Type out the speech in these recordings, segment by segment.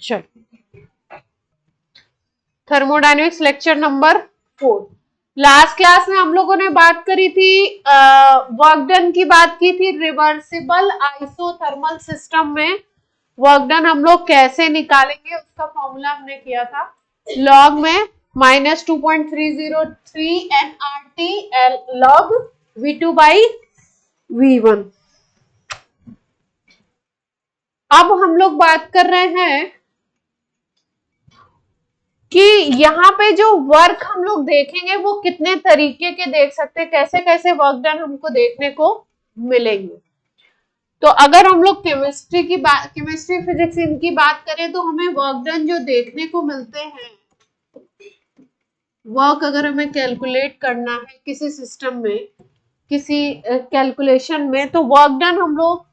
चलो, thermodynamics lecture number 4। Last class में हम लोगों ने बात करी थी, वर्क डन की बात की थी। रिवर्सिबल आइसोथर्मल सिस्टम में वर्क डन हम लोग कैसे निकालेंगे उसका फॉर्मूला हमने किया था। लॉग में -2.303 nRT log V2 by V1। अब हम लोग बात कर रहे हैं कि यहाँ पे जो वर्क हम लोग देखेंगे वो कितने तरीके के देख सकते हैं, कैसे कैसे वर्क डन हमको देखने को मिलेंगे। तो अगर हम लोग केमिस्ट्री फिजिक्स इनकी बात करें तो हमें वर्क डन जो देखने को मिलते हैं, वर्क अगर हमें कैलकुलेट करना है किसी सिस्टम में, किसी कैलकुलेशन में, तो वर्क डन हम लोग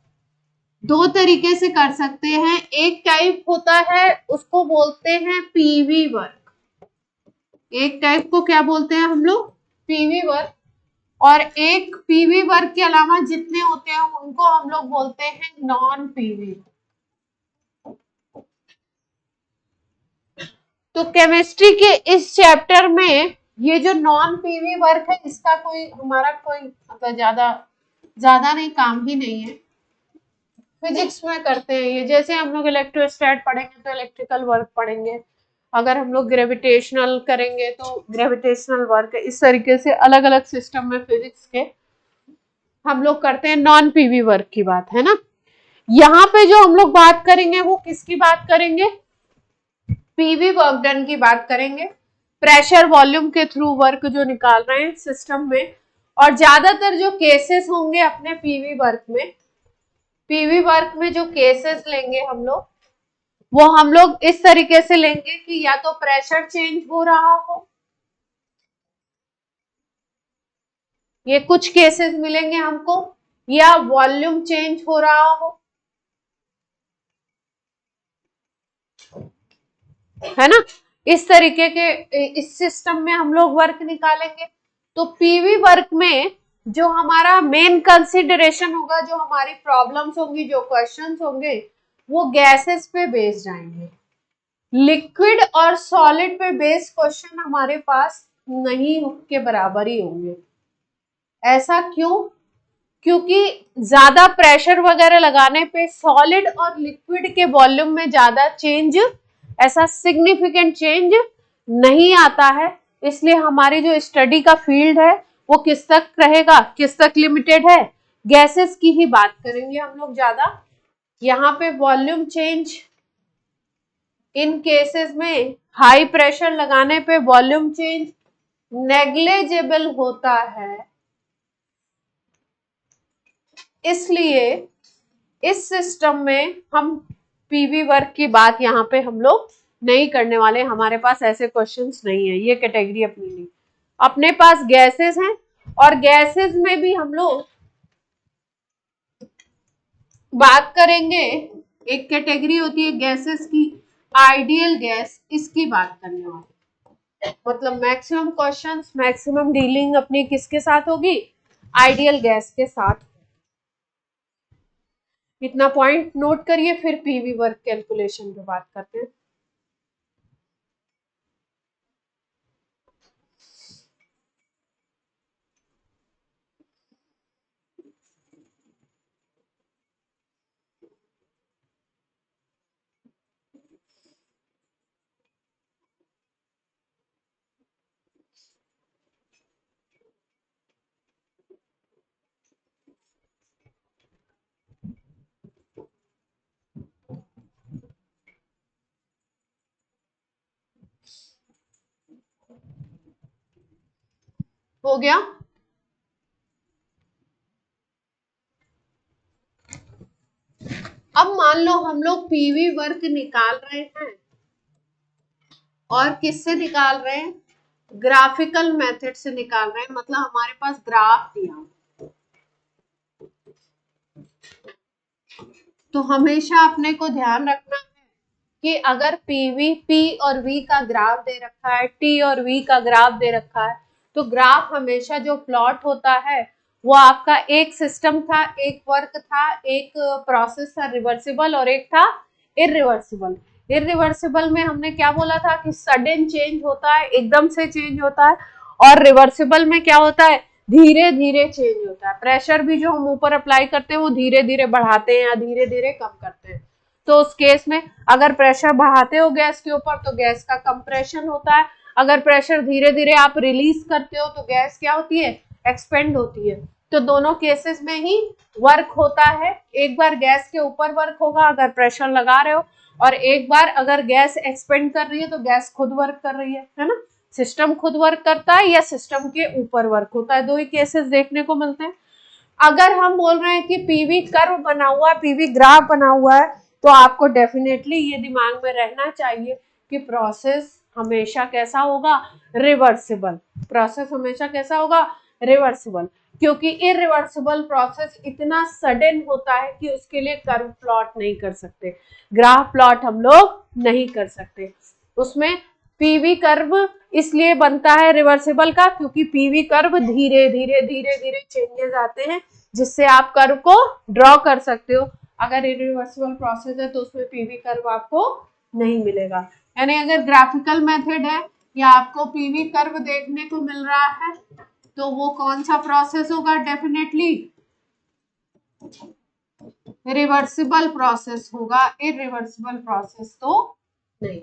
दो तरीके से कर सकते हैं। एक टाइप होता है उसको बोलते हैं पीवी वर्क। एक टाइप को क्या बोलते हैं हम लोग? PV work. और एक पीवी वर्क के अलावा जितने होते हैं उनको हम लोग बोलते हैं नॉन पीवी। तो केमिस्ट्री के इस चैप्टर में ये जो नॉन पीवी वर्क है इसका कोई हमारा कोई मतलब ज्यादा नहीं, काम ही नहीं है। फिजिक्स में करते हैं ये, जैसे हम लोग इलेक्ट्रोस्टैट पढ़ेंगे तो इलेक्ट्रिकल वर्क पढ़ेंगे, अगर हम लोग ग्रेविटेशनल करेंगे तो ग्रेविटेशनल वर्क। इस तरीके से अलग अलग सिस्टम में फिजिक्स के हम लोग करते हैं नॉन पीवी वर्क की बात, है ना। यहाँ पे जो हम लोग बात करेंगे वो किसकी बात करेंगे? पीवी वर्क डन की बात करेंगे। प्रेशर वॉल्यूम के थ्रू वर्क जो निकाल रहे हैं सिस्टम में। और ज्यादातर जो केसेस होंगे अपने पीवी वर्क में जो केसेस लेंगे हम लोग, वो हम लोग इस तरीके से लेंगे कि या तो प्रेशर चेंज हो रहा हो, ये कुछ केसेस मिलेंगे हमको, या वॉल्यूम चेंज हो रहा हो, है ना। इस तरीके के इस सिस्टम में हम लोग वर्क निकालेंगे। तो पीवी वर्क में जो हमारा मेन कंसिडरेशन होगा, जो हमारी प्रॉब्लम्स होंगी, जो क्वेश्चंस होंगे, वो गैसेस पे बेस्ड आएंगे। लिक्विड और सॉलिड पे बेस्ड क्वेश्चन हमारे पास नहीं के बराबर ही होंगे। ऐसा क्यों? क्योंकि ज्यादा प्रेशर वगैरह लगाने पे सॉलिड और लिक्विड के वॉल्यूम में ज्यादा चेंज, ऐसा सिग्निफिकेंट चेंज नहीं आता है। इसलिए हमारी जो स्टडी का फील्ड है वो किस तक रहेगा, किस तक लिमिटेड है? गैसेस की ही बात करेंगे हम लोग ज्यादा। यहाँ पे वॉल्यूम चेंज इन केसेस में हाई प्रेशर लगाने पे वॉल्यूम चेंज नेग्लिजिबल होता है। इसलिए इस सिस्टम में हम पीवी वर्क की बात यहाँ पे हम लोग नहीं करने वाले, हमारे पास ऐसे क्वेश्चंस नहीं है। ये कैटेगरी अपनी नहीं, अपने पास गैसेस हैं। और गैसेस में भी हम लोग बात करेंगे, एक कैटेगरी होती है गैसेस की आइडियल गैस, इसकी बात करने वाले। मतलब मैक्सिमम क्वेश्चंस, मैक्सिमम डीलिंग अपनी किसके साथ होगी? आइडियल गैस के साथ। इतना पॉइंट नोट करिए, फिर पीवी वर्क कैलकुलेशन पे बात करते हैं। हो गया? अब मान लो हम लोग पीवी वर्क निकाल रहे हैं, और किससे निकाल रहे हैं? ग्राफिकल मेथड से निकाल रहे हैं। मतलब हमारे पास ग्राफ दिया, तो हमेशा अपने को ध्यान रखना है कि अगर पी और वी का ग्राफ दे रखा है, टी और वी का ग्राफ दे रखा है, तो ग्राफ हमेशा जो प्लॉट होता है वो आपका एक सिस्टम था, एक वर्क था, एक प्रोसेस था रिवर्सिबल और एक था इरिवर्सिबल। इरिवर्सिबल में हमने क्या बोला था कि सडन चेंज होता है, एकदम से चेंज होता है, और रिवर्सिबल में क्या होता है, धीरे धीरे चेंज होता है। प्रेशर भी जो हम ऊपर अप्लाई करते हैं वो धीरे धीरे बढ़ाते हैं या धीरे धीरे कम करते हैं। तो उस केस में अगर प्रेशर बढ़ाते हो गैस के ऊपर तो गैस का कंप्रेशन होता है, अगर प्रेशर धीरे धीरे आप रिलीज करते हो तो गैस क्या होती है, एक्सपेंड होती है। तो दोनों केसेस में ही वर्क होता है। एक बार गैस के ऊपर वर्क होगा अगर प्रेशर लगा रहे हो, और एक बार अगर गैस एक्सपेंड कर रही है तो गैस खुद वर्क कर रही है ना। सिस्टम खुद वर्क करता है या सिस्टम के ऊपर वर्क होता है, दो ही केसेस देखने को मिलते हैं। अगर हम बोल रहे हैं कि पीवी कर्व बना हुआ है, पीवी ग्राफ बना हुआ है, तो आपको डेफिनेटली ये दिमाग में रहना चाहिए कि प्रोसेस हमेशा कैसा होगा, रिवर्सिबल। प्रोसेस हमेशा कैसा होगा, रिवर्सिबल, क्योंकि इरिवर्सिबल प्रोसेस इतना सडन होता है कि उसके लिए कर्व प्लॉट नहीं कर सकते, ग्राफ प्लॉट हम लोग नहीं कर सकते। उसमें पीवी कर्व इसलिए बनता है रिवर्सिबल का, क्योंकि पीवी कर्व धीरे धीरे धीरे धीरे चेंजेस आते हैं जिससे आप कर्व को ड्रॉ कर सकते हो। अगर इरिवर्सिबल प्रोसेस है तो उसमें पीवी कर्व आपको नहीं मिलेगा। यानी अगर ग्राफिकल मेथड है या आपको पीवी कर्व देखने को मिल रहा है तो वो कौन सा प्रोसेस होगा, डेफिनेटली रिवर्सिबल प्रोसेस होगा, इरिवर्सिबल प्रोसेस तो नहीं।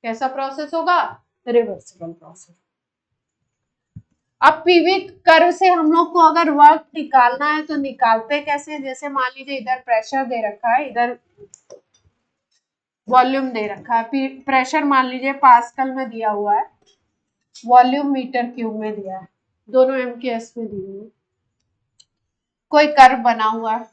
कैसा प्रोसेस होगा, रिवर्सिबल प्रोसेस। अब पीवी कर्व से हम लोग को अगर वर्क निकालना है तो निकालते कैसे, जैसे मान लीजिए इधर प्रेशर दे रखा है, इधर वॉल्यूम दे रखा है। प्रेशर मान लीजिए पास्कल में दिया हुआ है, वॉल्यूम मीटर क्यूब में दिया है, दोनों एमकेएस में दिए हुए। कोई कर्व बना हुआ है,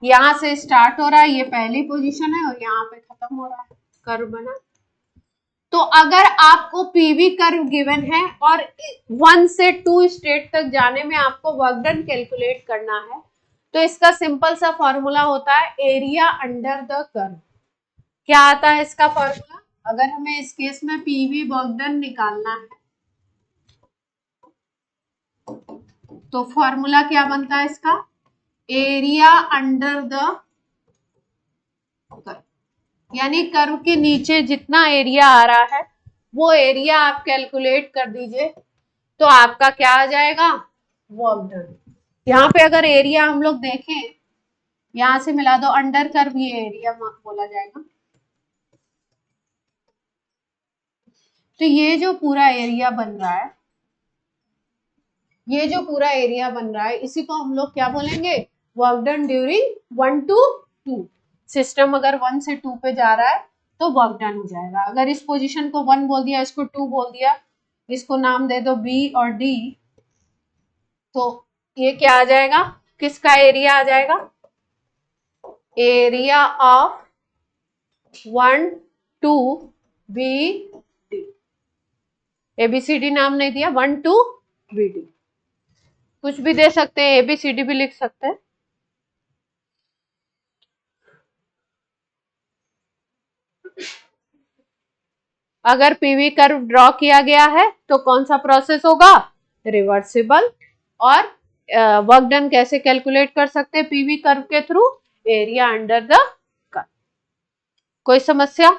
यहाँ से स्टार्ट हो रहा है, ये पहली पोजीशन है, और यहाँ पे खत्म हो रहा है, कर्व बना। तो अगर आपको पीवी कर्व गिवन है और 1 से 2 स्टेट तक जाने में आपको वर्क डन कैलकुलेट करना है, तो इसका सिंपल सा फॉर्मूला होता है एरिया अंडर द कर्व। क्या आता है इसका फॉर्मूला, अगर हमें इस केस में पीवी वर्क डन निकालना है तो फॉर्मूला क्या बनता है इसका, एरिया अंडर द कर्व। यानी कर्व के नीचे जितना एरिया आ रहा है वो एरिया आप कैलकुलेट कर दीजिए, तो आपका क्या आ जाएगा, वर्क डन। यहाँ पे अगर एरिया हम लोग देखें, यहां से मिला दो अंडर कर्व, ये एरिया बोला जाएगा। तो ये जो पूरा एरिया बन रहा है, ये जो पूरा एरिया बन रहा है, इसी को हम लोग क्या बोलेंगे, work done during 1 to 2। System अगर 1 से 2 पे जा रहा है तो वर्क डन हो जाएगा। अगर इस पोजीशन को 1 बोल दिया, इसको 2 बोल दिया, इसको नाम दे दो बी और डी, तो ये क्या आ जाएगा, किसका एरिया आ जाएगा, area of 1 2 B D. A B C D नाम नहीं दिया, 1 2 बी डी, कुछ भी दे सकते हैं, एबीसीडी भी लिख सकते हैं। अगर पीवी कर्व ड्रॉ किया गया है तो कौन सा प्रोसेस होगा, रिवर्सिबल। और वर्क डन कैसे कैलकुलेट कर सकते हैं पीवी कर्व के through, area under the curve. कोई समस्या,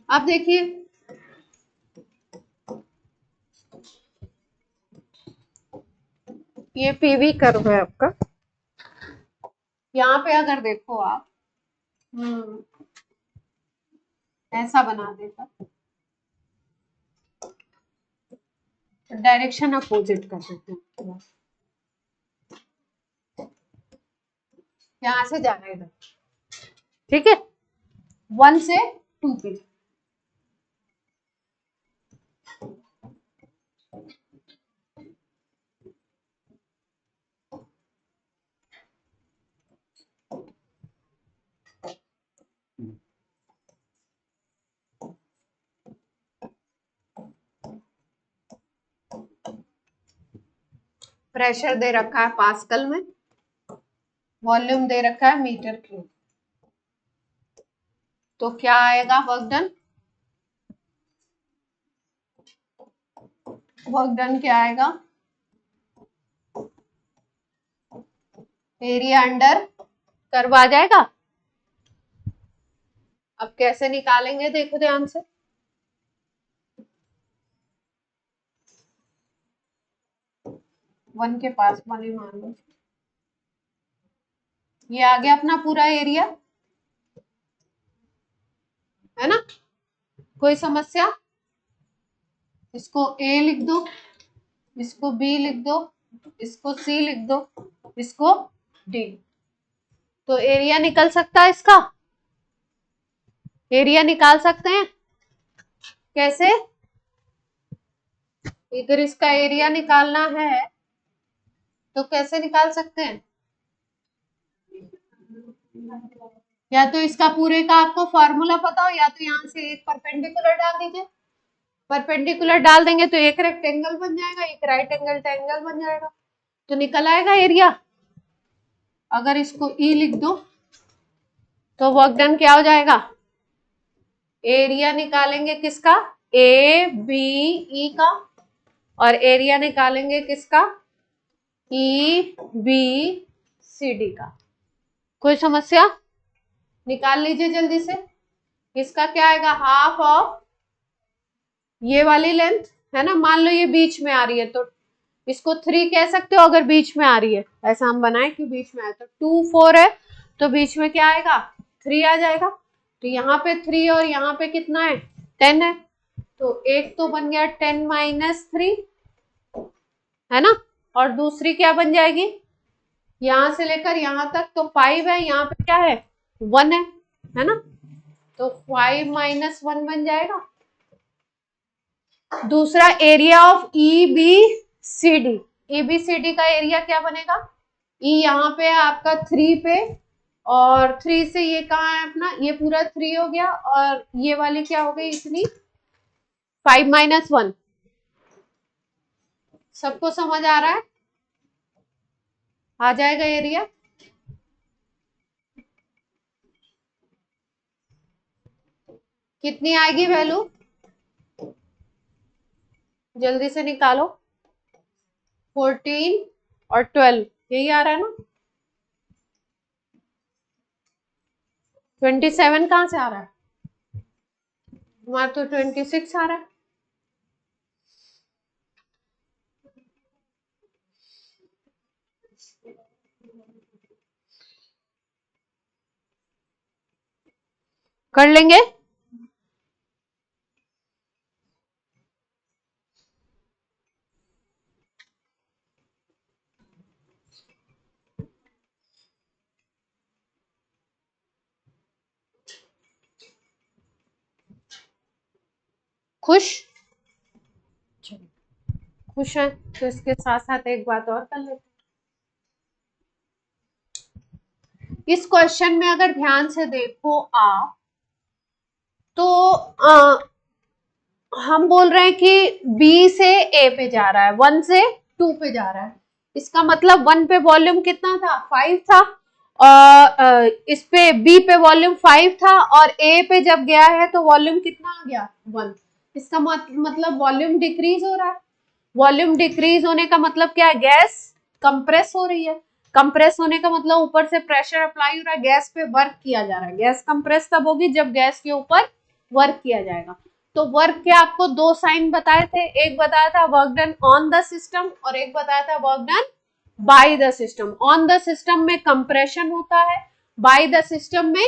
अब देखिए ये पीवी कर्व है आपका। यहाँ पे अगर देखो आप, ऐसा बना देगा, डायरेक्शन अपोजिट कर देते हैं, यहां से जाना है इधर, ठीक है, 1 से 2 पे। प्रेशर दे रखा है पास्कल में, वॉल्यूम दे रखा है मीटर क्यूब। तो क्या आएगा वर्क डन? वर्क डन क्या आएगा? एरिया अंडर कर्व आ जाएगा। अब कैसे निकालेंगे देखो ध्यान से। वन के पास वन ही मान लो। ये आ गया अपना पूरा एरिया, है ना? कोई समस्या? इसको ए लिख दो, इसको बी लिख दो, इसको सी लिख दो, इसको डी। तो एरिया निकल सकता है इसका, एरिया निकाल सकते हैं। कैसे? इधर इसका एरिया निकालना है तो कैसे निकाल सकते हैं? या तो इसका पूरे का आपको फॉर्मूला पता हो, या तो यहाँ से एक परपेंडिकुलर डाल दीजिए। परपेंडिकुलर डाल देंगे तो एक रेक्टेंगल बन जाएगा, एक राइट एंगल ट्रायंगल बन जाएगा, तो निकल आएगा एरिया। अगर इसको ई लिख दो तो वर्क डन क्या हो जाएगा? एरिया निकालेंगे किसका? ए बी ई का, और एरिया निकालेंगे किसका? ई बी सी डी का। कोई समस्या? निकाल लीजिए जल्दी से। इसका क्या आएगा? हाफ ऑफ ये वाली लेंथ, है ना? मान लो ये बीच में आ रही है तो इसको 3 कह सकते हो अगर बीच में आ रही है। ऐसा हम बनाए कि बीच में आए तो 2 4 है तो बीच में क्या आएगा? 3 आ जाएगा। तो यहाँ पे 3 और यहाँ पे कितना है? 10 है। तो एक तो बन गया 10 - 3, है ना? और दूसरी क्या बन जाएगी? यहां से लेकर यहां तक तो 5 है, यहाँ पे क्या है? 1 है ना? तो 5 - 1 बन जाएगा। दूसरा area of E B C D. E B C D का एरिया क्या बनेगा? ई यहाँ पे है आपका 3 पे, और 3 से ये कहाँ है अपना? ये पूरा 3 हो गया, और ये वाली क्या हो गई इतनी? 5 - 1। सबको समझ आ रहा है? आ जाएगा एरिया। कितनी आएगी वैल्यू? जल्दी से निकालो। 14 और 12 यही आ रहा है ना? 27 कहां से आ रहा है? हमारा तो 26 आ रहा है। कर लेंगे। खुश? खुश है तो इसके साथ साथ एक बात और कर लेते हैं। इस क्वेश्चन में अगर ध्यान से देखो आप तो हम बोल रहे हैं कि B से A पे जा रहा है, 1 से 2 पे जा रहा है। इसका मतलब 1 पे वॉल्यूम कितना था? 5 था, और इस पे B पे वॉल्यूम 5 था, और A पे जब गया है तो वॉल्यूम कितना आ गया? 1। इसका मतलब वॉल्यूम डिक्रीज हो रहा है। वॉल्यूम डिक्रीज होने का मतलब क्या है? गैस कंप्रेस हो रही है। कंप्रेस होने का मतलब ऊपर से प्रेशर अप्लाई हो रहा है, गैस पे वर्क किया जा रहा है। गैस कंप्रेस तब होगी जब गैस के ऊपर वर्क किया जाएगा। तो वर्क के आपको 2 साइन बताए थे, एक बताया था work done on the system, और एक बताया था work done by the system. On the system में कंप्रेशन होता है, बाय द सिस्टम में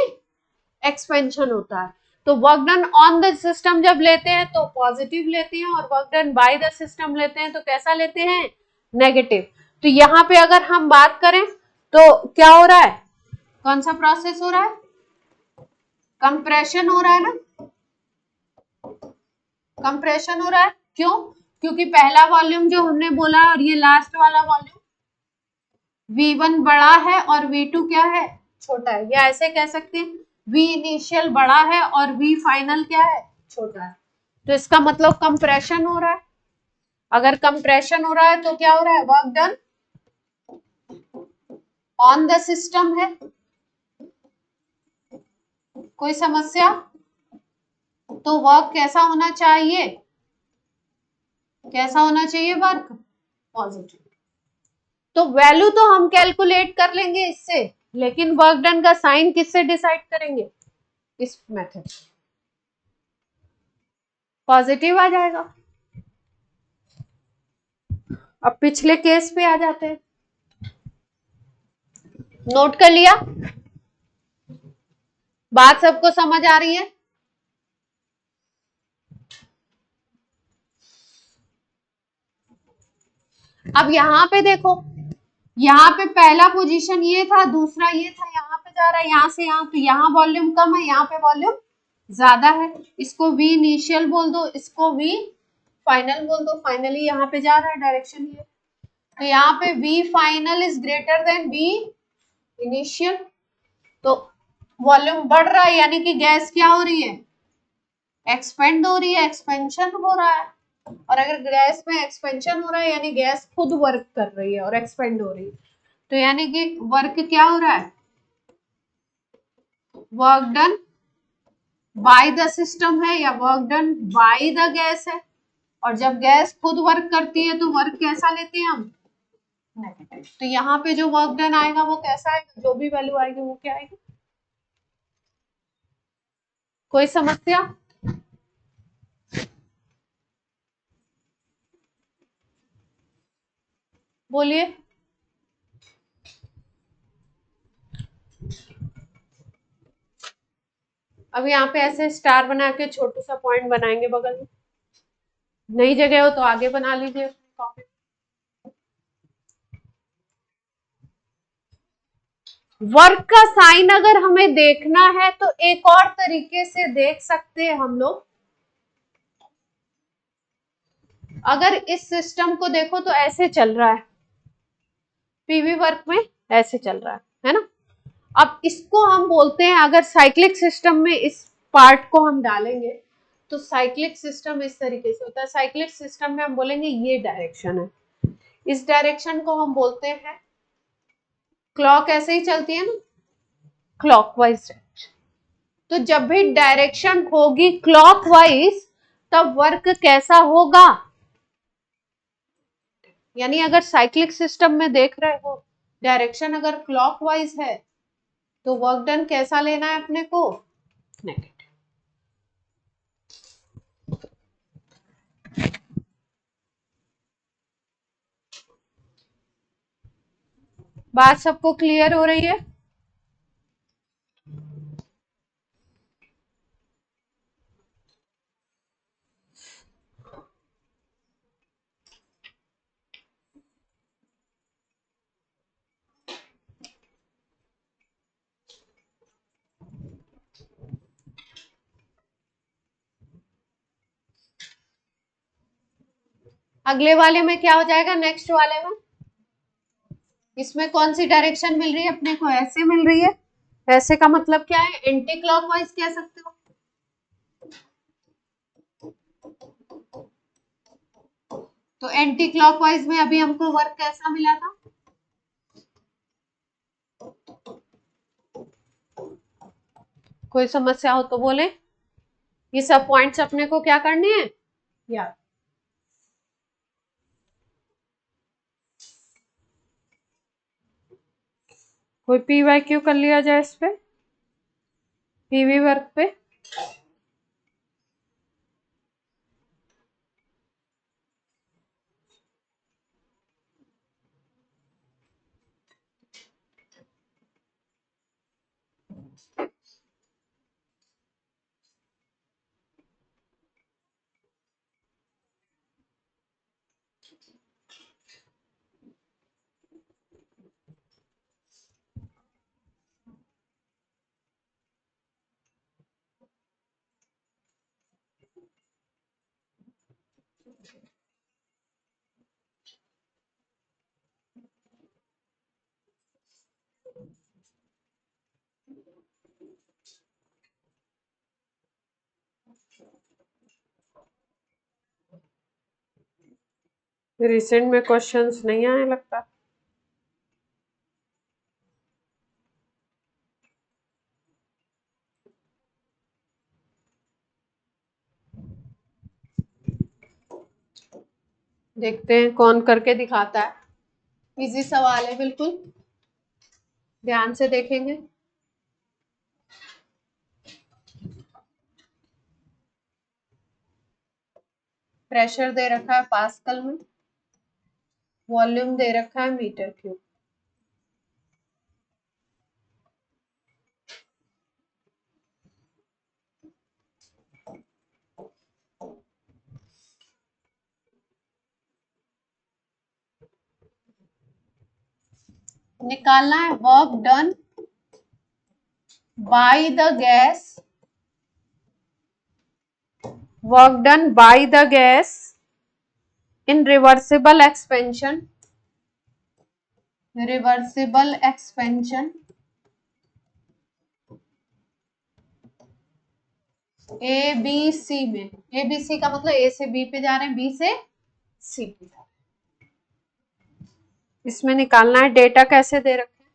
एक्सपेंशन होता है। तो work done on the system जब लेते हैं तो पॉजिटिव लेते हैं, और work done by the system लेते हैं तो कैसा लेते हैं? नेगेटिव। तो यहाँ पे अगर हम बात करें तो क्या हो रहा है? कौन सा प्रोसेस हो रहा है? कंप्रेशन हो रहा है ना? कंप्रेशन हो रहा है। क्यों? क्योंकि पहला वॉल्यूम जो हमने बोला और ये लास्ट वाला वॉल्यूम V1 बड़ा है और V2 क्या है? छोटा है। या ऐसे कह सकते हैं V इनिशियल बड़ा है और V फाइनल क्या है? छोटा है। तो इसका मतलब कंप्रेशन हो रहा है। अगर कंप्रेशन हो रहा है तो क्या हो रहा है? Work done on the system है। कोई समस्या? तो वर्क कैसा होना चाहिए? कैसा होना चाहिए वर्क? पॉजिटिव। तो वैल्यू तो हम कैलकुलेट कर लेंगे इससे, लेकिन वर्क डन का साइन किससे डिसाइड करेंगे? इस मेथड। पॉजिटिव आ जाएगा। अब पिछले केस पे आ जाते हैं। नोट कर लिया? बात सबको समझ आ रही है? अब यहां पे देखो, यहाँ पे पहला पोजीशन ये था, दूसरा ये था, यहाँ पे जा रहा है यहाँ से यहाँ, तो यहाँ वॉल्यूम कम है, यहाँ पे वॉल्यूम ज्यादा है। इसको वी इनिशियल बोल दो, इसको वी फाइनल बोल दो। फाइनली यहाँ पे जा रहा है, डायरेक्शन ये। तो यहाँ पे V final is greater than V initial, तो वॉल्यूम बढ़ रहा है, यानी कि गैस क्या हो रही है? एक्सपेंड हो रही है, एक्सपेंशन हो रहा है। और अगर गैस में एक्सपेंशन हो रहा है यानी गैस खुद वर्क कर रही है और एक्सपेंड हो रही है, तो यानी कि वर्क क्या हो रहा है? Work done by the system है या work done by the gas है। और जब गैस खुद वर्क करती है तो वर्क कैसा लेते हैं हम? नेगेटिव। तो यहाँ पे जो वर्क डन आएगा वो कैसा आएगा? जो भी वैल्यू आएगी वो क्या आएगी? कोई समस्या? बोलिए। अब यहाँ पे ऐसे स्टार बना के छोटू सा पॉइंट बनाएंगे बगल में। नई जगह हो तो आगे बना लीजिए कॉपी। वर्क का साइन अगर हमें देखना है तो एक और तरीके से देख सकते हैं हम लोग। अगर इस सिस्टम को देखो तो ऐसे चल रहा है, पीवी वर्क में ऐसे चल रहा है ना। अब इसको हम बोलते हैं, अगर साइक्लिक सिस्टम में इस पार्ट को हम डालेंगे तो साइक्लिक सिस्टम इस तरीके से होता है। साइक्लिक सिस्टम में हम बोलेंगे ये डायरेक्शन है, इस डायरेक्शन को हम बोलते हैं, क्लॉक ऐसे ही चलती है ना, क्लॉकवाइज डायरेक्शन। तो जब भी डायरेक्शन होगी क्लॉकवाइज तब वर्क कैसा होगा? यानी अगर साइक्लिक सिस्टम में देख रहे हो, डायरेक्शन अगर क्लॉकवाइज है तो वर्क डन कैसा लेना है अपने को? नेगेटिव। बात सबको क्लियर हो रही है? अगले वाले में क्या हो जाएगा? नेक्स्ट वाले में इसमें कौन सी डायरेक्शन मिल रही है अपने को? ऐसे मिल रही है। ऐसे का मतलब क्या है? एंटी क्लॉकवाइज कह सकते हो। तो एंटी क्लॉकवाइज में अभी हमको वर्क कैसा मिला था? कोई समस्या हो तो बोले। ये सब पॉइंट्स अपने को क्या करने हैं? याद। कोई PYQ कर लिया जाए इस पे, पीवी वर्क पे। रिसेंट में क्वेश्चंस नहीं आए लगता। देखते हैं कौन करके दिखाता है। इजी सवाल है, बिल्कुल ध्यान से देखेंगे। प्रेशर दे रखा है पास्कल में, वॉल्यूम दे रखा है मीटर क्यूब। निकालना है work done by the gas, work done by the gas in reversible expansion, reversible expansion A B C में। ए बी सी का मतलब ए से बी पे जा रहे हैं, बी से सी पे जा रहे हैं। इसमें निकालना है डेटा कैसे दे रखे हैं।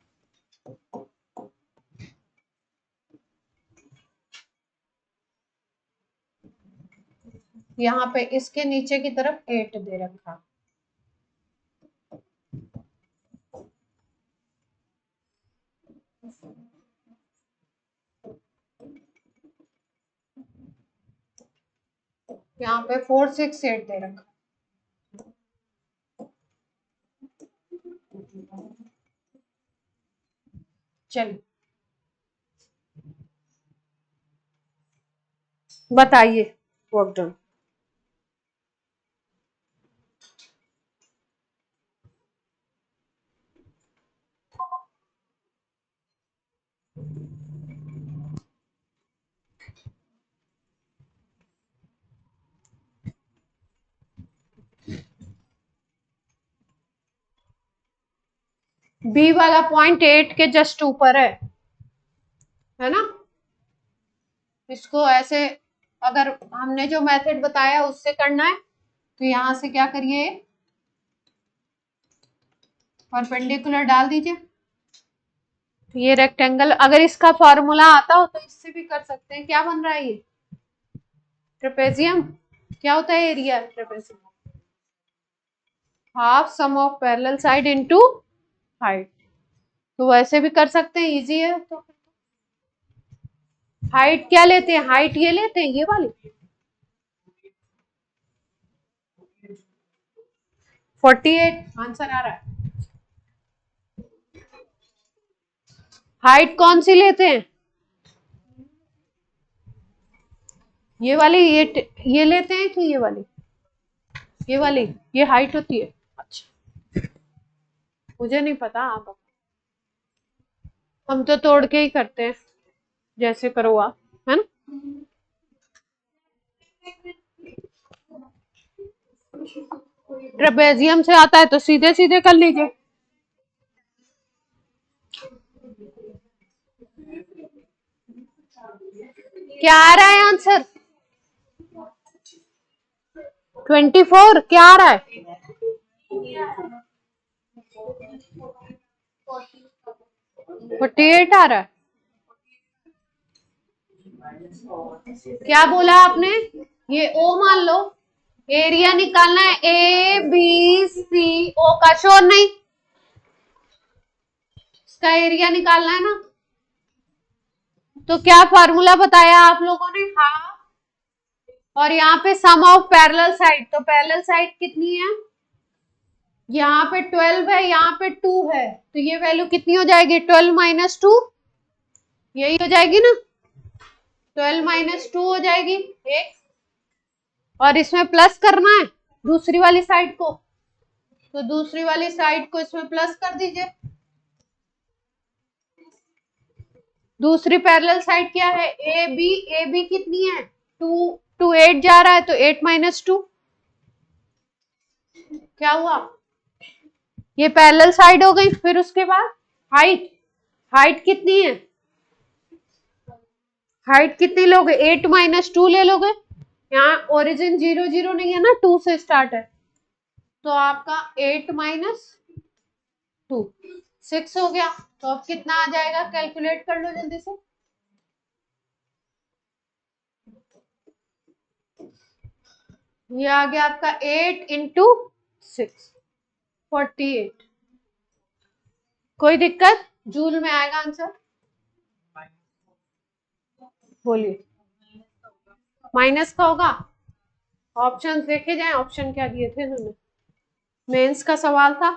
यहाँ पे इसके नीचे की तरफ 8 दे रखा। यहाँ पे 4 6 8 दे रखा। चलिए बताइए वर्क डन। बी वाला पॉइंट 8 के जस्ट ऊपर है ना। इसको ऐसे अगर हमने जो मेथड बताया उससे करना है तो यहां से क्या करिए, परपेंडिकुलर डाल दीजिए। तो ये रेक्टेंगल, अगर इसका फॉर्मूला आता हो तो इससे भी कर सकते हैं। क्या बन रहा है ये ट्रेपेजियम। क्या होता है area trapezium, half sum of parallel side into height. तो वैसे भी कर सकते हैं, इजी है। तो हाइट क्या लेते हैं, हाइट ये लेते हैं, ये वाली 48 आंसर आ रहा है। हाइट कौन सी लेते हैं, ये वाली, ये लेते हैं कि ये वाली, ये वाली, ये हाइट होती है। अच्छा मुझे नहीं पता, आप हम तो तोड़ के ही करते हैं, जैसे करो आप, है ना। ट्रेपेजियम से आता है तो सीधे सीधे कर लीजिए। क्या आ रहा है आंसर 24। क्या आ रहा है 48 आ रहा है। क्या बोला आपने, ये ओ मान लो, एरिया निकालना है ए बी सी। ओ का शोर नहीं, इसका एरिया निकालना है ना। तो क्या फॉर्मूला बताया आप लोगों ने, हाफ और यहाँ पे सम ऑफ पैरेलल साइड। तो पैरेलल साइड कितनी है, यहाँ पे 12 है, यहाँ पे 2 है, तो ये वैल्यू कितनी हो जाएगी 12 माइनस 2, यही हो जाएगी ना, 12 माइनस 2 हो जाएगी एक। और इसमें प्लस करना है दूसरी वाली साइड को, तो दूसरी वाली साइड को इसमें प्लस कर दीजिए। दूसरी पैरेलल साइड क्या है ए बी, ए बी कितनी है 2, 2 8 जा रहा है, तो 8 माइनस 2 क्या हुआ, ये पैरेलल साइड हो गई। फिर उसके बाद हाइट, हाइट कितनी है, हाइट कितनी लोगे 8 माइनस 2 ले लोगे। यहाँ ओरिजिन 0 0 नहीं है ना, 2 से स्टार्ट है, तो आपका 8 माइनस 2 6 हो गया। तो अब कितना आ जाएगा, कैलकुलेट कर लो जल्दी से। ये आ गया आपका 8 इंटू 648। कोई दिक्कत? जूल में आएगा आंसर, बोलिए। माइनस का होगा, ऑप्शन देखे जाए, ऑप्शन क्या दिए थे इन्होंने, मेंस का सवाल था।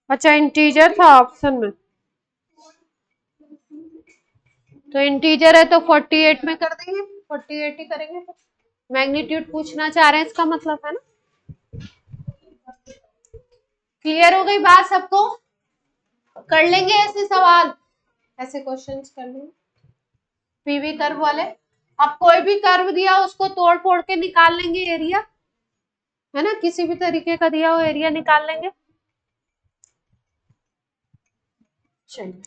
अच्छा इंटीजर था ऑप्शन में, तो इंटीजर है तो 48 में कर देंगे, 48 ही करेंगे। तो मैग्नीट्यूड पूछना चाह रहे हैं इसका मतलब है ना। क्लियर हो गई बात सबको? कर लेंगे ऐसे सवाल, ऐसे क्वेश्चंस कर लेंगे पीवी कर्व वाले। अब कोई भी कर्व दिया उसको तोड़ फोड़ के निकाल लेंगे एरिया, है ना, किसी भी तरीके का दिया हो एरिया निकाल लेंगे। चलिए,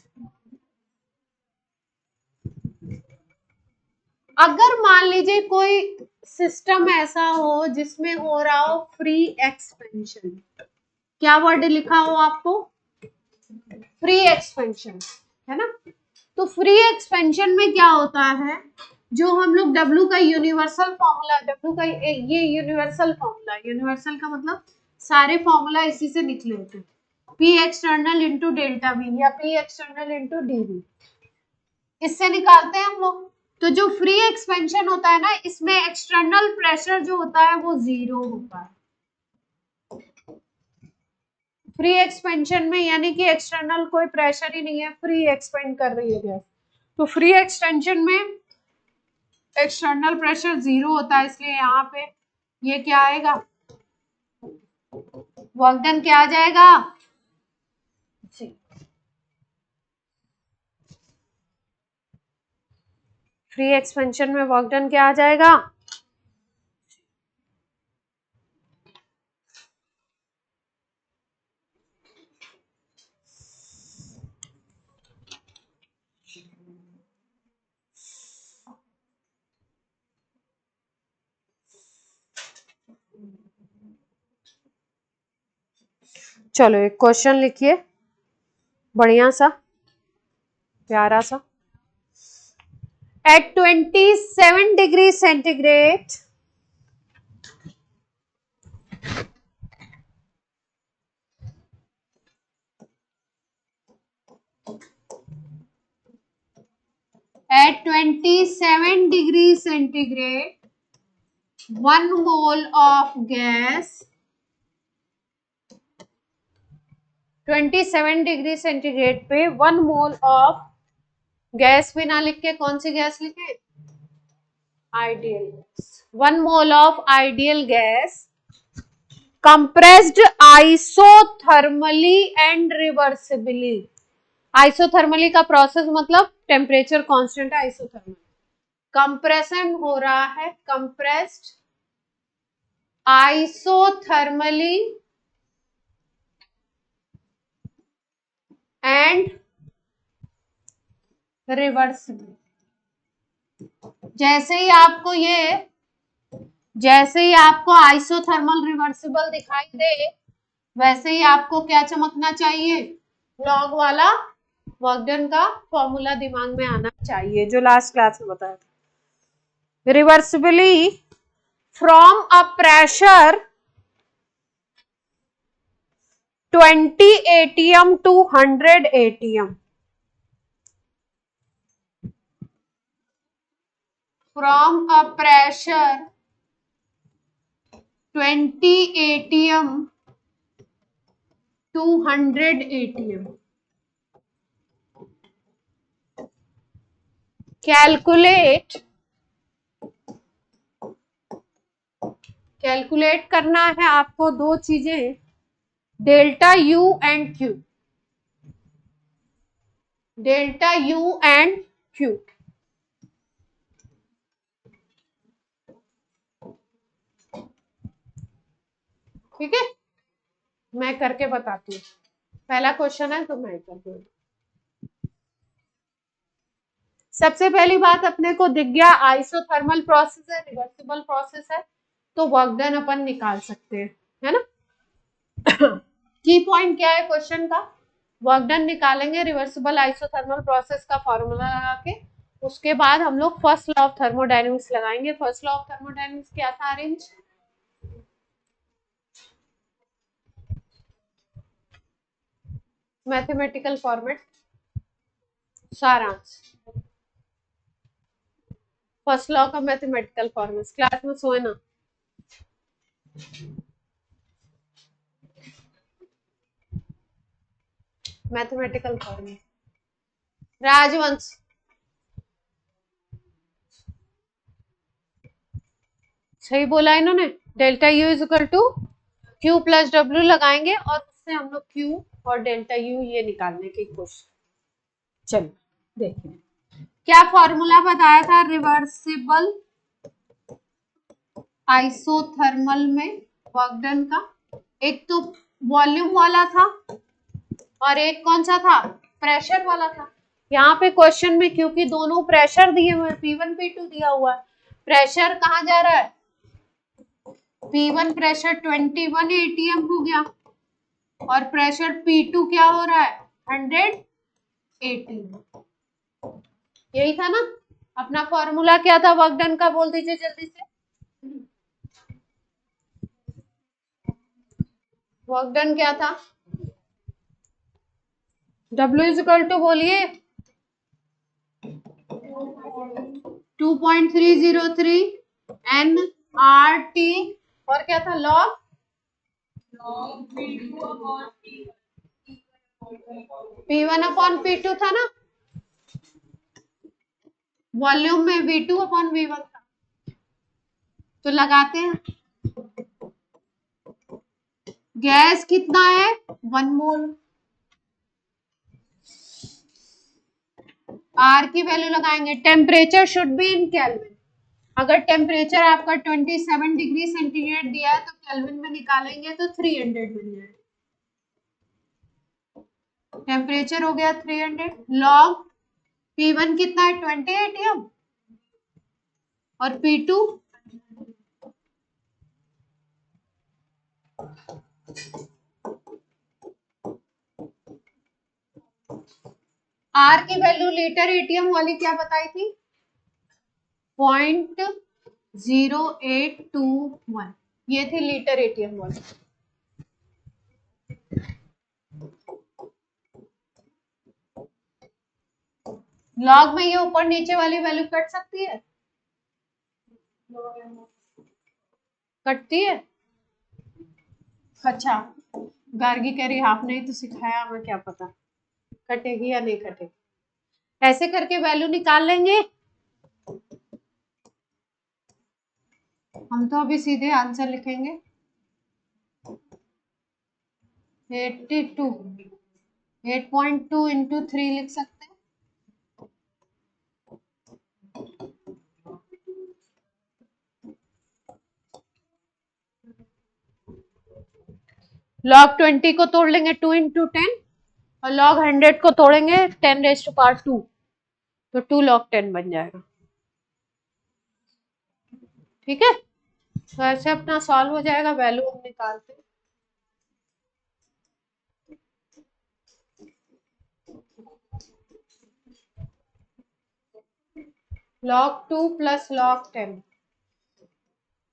अगर मान लीजिए कोई सिस्टम ऐसा हो जिसमें हो रहा हो फ्री एक्सपेंशन, क्या वर्ड लिखा हो आपको, फ्री एक्सपेंशन, है ना। तो फ्री एक्सपेंशन में क्या होता है, जो हम लोग W का यूनिवर्सल फॉर्मूला, W का ये यूनिवर्सल फॉर्मूला, यूनिवर्सल का मतलब सारे फॉर्मूला इसी से निकले होते हैं, P external into delta V या P एक्सटर्नल इंटू DV, इससे निकालते हैं हम लोग। तो जो फ्री एक्सपेंशन होता है ना, इसमें एक्सटर्नल प्रेशर जो होता है वो 0 होता है फ्री एक्सपेंशन में, यानी कि एक्सटर्नल कोई प्रेशर ही नहीं है, फ्री एक्सपेंड कर रही है गैस। तो फ्री एक्सटेंशन में एक्सटर्नल प्रेशर 0 होता है, इसलिए यहाँ पे ये क्या आएगा, वर्क डन क्या आ जाएगा, फ्री एक्सपेंशन में वर्क डन क्या आ जाएगा, चलो एक क्वेश्चन लिखिए बढ़िया सा प्यारा सा। At 27 degree centigrade at 27 degree centigrade 1 mole of gas, 27 degree centigrade पे 1 मोल ऑफ गैस भी ना लिख के कौन सी गैस लिखे, ideal gas, 1 mole of ideal gas compressed isothermally and reversibly. Isothermally का प्रोसेस मतलब टेम्परेचर कांस्टेंट है, आइसोथर्मल कंप्रेशन हो रहा है, कंप्रेस्ड आइसोथर्मली एंड रिवर्सिबल। जैसे ही आपको आइसोथर्मल रिवर्सिबल दिखाई दे, वैसे ही आपको क्या चमकना चाहिए, लॉग वाला वर्क डन का फॉर्मूला दिमाग में आना चाहिए, जो लास्ट क्लास में बताया था। Reversibly from a pressure 20 atm to 100 atm, from a pressure 20 atm to 100 atm, calculate करना है आपको दो चीजें, delta U and Q, delta U and Q, ठीक है, मैं करके बताती हूँ, पहला क्वेश्चन है तो मैं करती हूँ। सबसे पहली बात अपने को दिख गया, आइसोथर्मल प्रोसेस है, रिवर्सिबल प्रोसेस है, तो वर्क डन अपन निकाल सकते हैं, है ना। की पॉइंट क्या है क्वेश्चन का, वर्क डन निकालेंगे रिवर्सिबल आइसोथर्मल प्रोसेस का फॉर्मूला लगा के। उसके बाद हम लोग फर्स्ट लॉ ऑफ थर्मोडायनेमिक्स लगाएंगे। फर्स्ट लॉ ऑफ थर्मोडायनेमिक्स क्या था अरेंज? Mathematical format, Saransh. First law का मैथमेटिकल फॉर्मेट क्लास में सोए ना। मैथमेटिकल फॉर्मेट राजवंश, सही बोला इन्होंने। Delta U is equal to Q plus W लगाएंगे और उससे हम लोग क्यू और डेल्टा यू ये निकालने की कोशिश। चलो देखिए क्या फॉर्मूला बताया था रिवर्सिबल आइसोथर्मल में वर्क डन का। एक तो वॉल्यूम वाला था और एक कौन सा था? प्रेशर वाला था। यहाँ पे क्वेश्चन में क्योंकि दोनों प्रेशर दिए हुए P1 P2 दिया हुआ है, प्रेशर कहाँ जा रहा है? P1 प्रेशर 21 atm हो गया और प्रेशर P2 क्या हो रहा है? 100 atm। यही था ना अपना फॉर्मूला। क्या था वर्क डन का? बोल दीजिए जल्दी से। वर्क डन क्या था? W इज इक्वल टू बोलिए 2.303 nRT और क्या था? लॉग P1 अपॉन P2 था ना, वॉल्यूम में V2 अपॉन V1 था। तो लगाते हैं। गैस कितना है? 1 मोल। आर की वैल्यू लगाएंगे। Temperature should be in kelvin. अगर टेम्परेचर आपका 27 डिग्री सेंटीग्रेड दिया है तो केल्विन में निकालेंगे तो 300 बन जाएगा। टेम्परेचर हो गया 300। लॉग P1 कितना है? 20 atm और P2 R की वैल्यू लीटर एटीएम वाली क्या बताई थी? 0.0821 ये थी लीटर एटीएम वाली। लॉग में ये ऊपर नीचे वाली वैल्यू कट सकती है? कटती है? अच्छा, गार्गी कह रही आपने तो सिखाया, हमें क्या पता कटेगी या नहीं कटेगी। ऐसे करके वैल्यू निकाल लेंगे। हम तो अभी सीधे आंसर लिखेंगे 82 8.2 इंटू 3 लिख सकते हैं। log 20 को तोड़ लेंगे 2 इंटू 10 और log 100 को तोड़ेंगे 10 रेज़ टू पावर 2 तो 2 log 10 बन जाएगा। ठीक है, तो ऐसे अपना सॉल्व हो जाएगा। वैल्यू हम निकालते हैं। log 2 प्लस log 10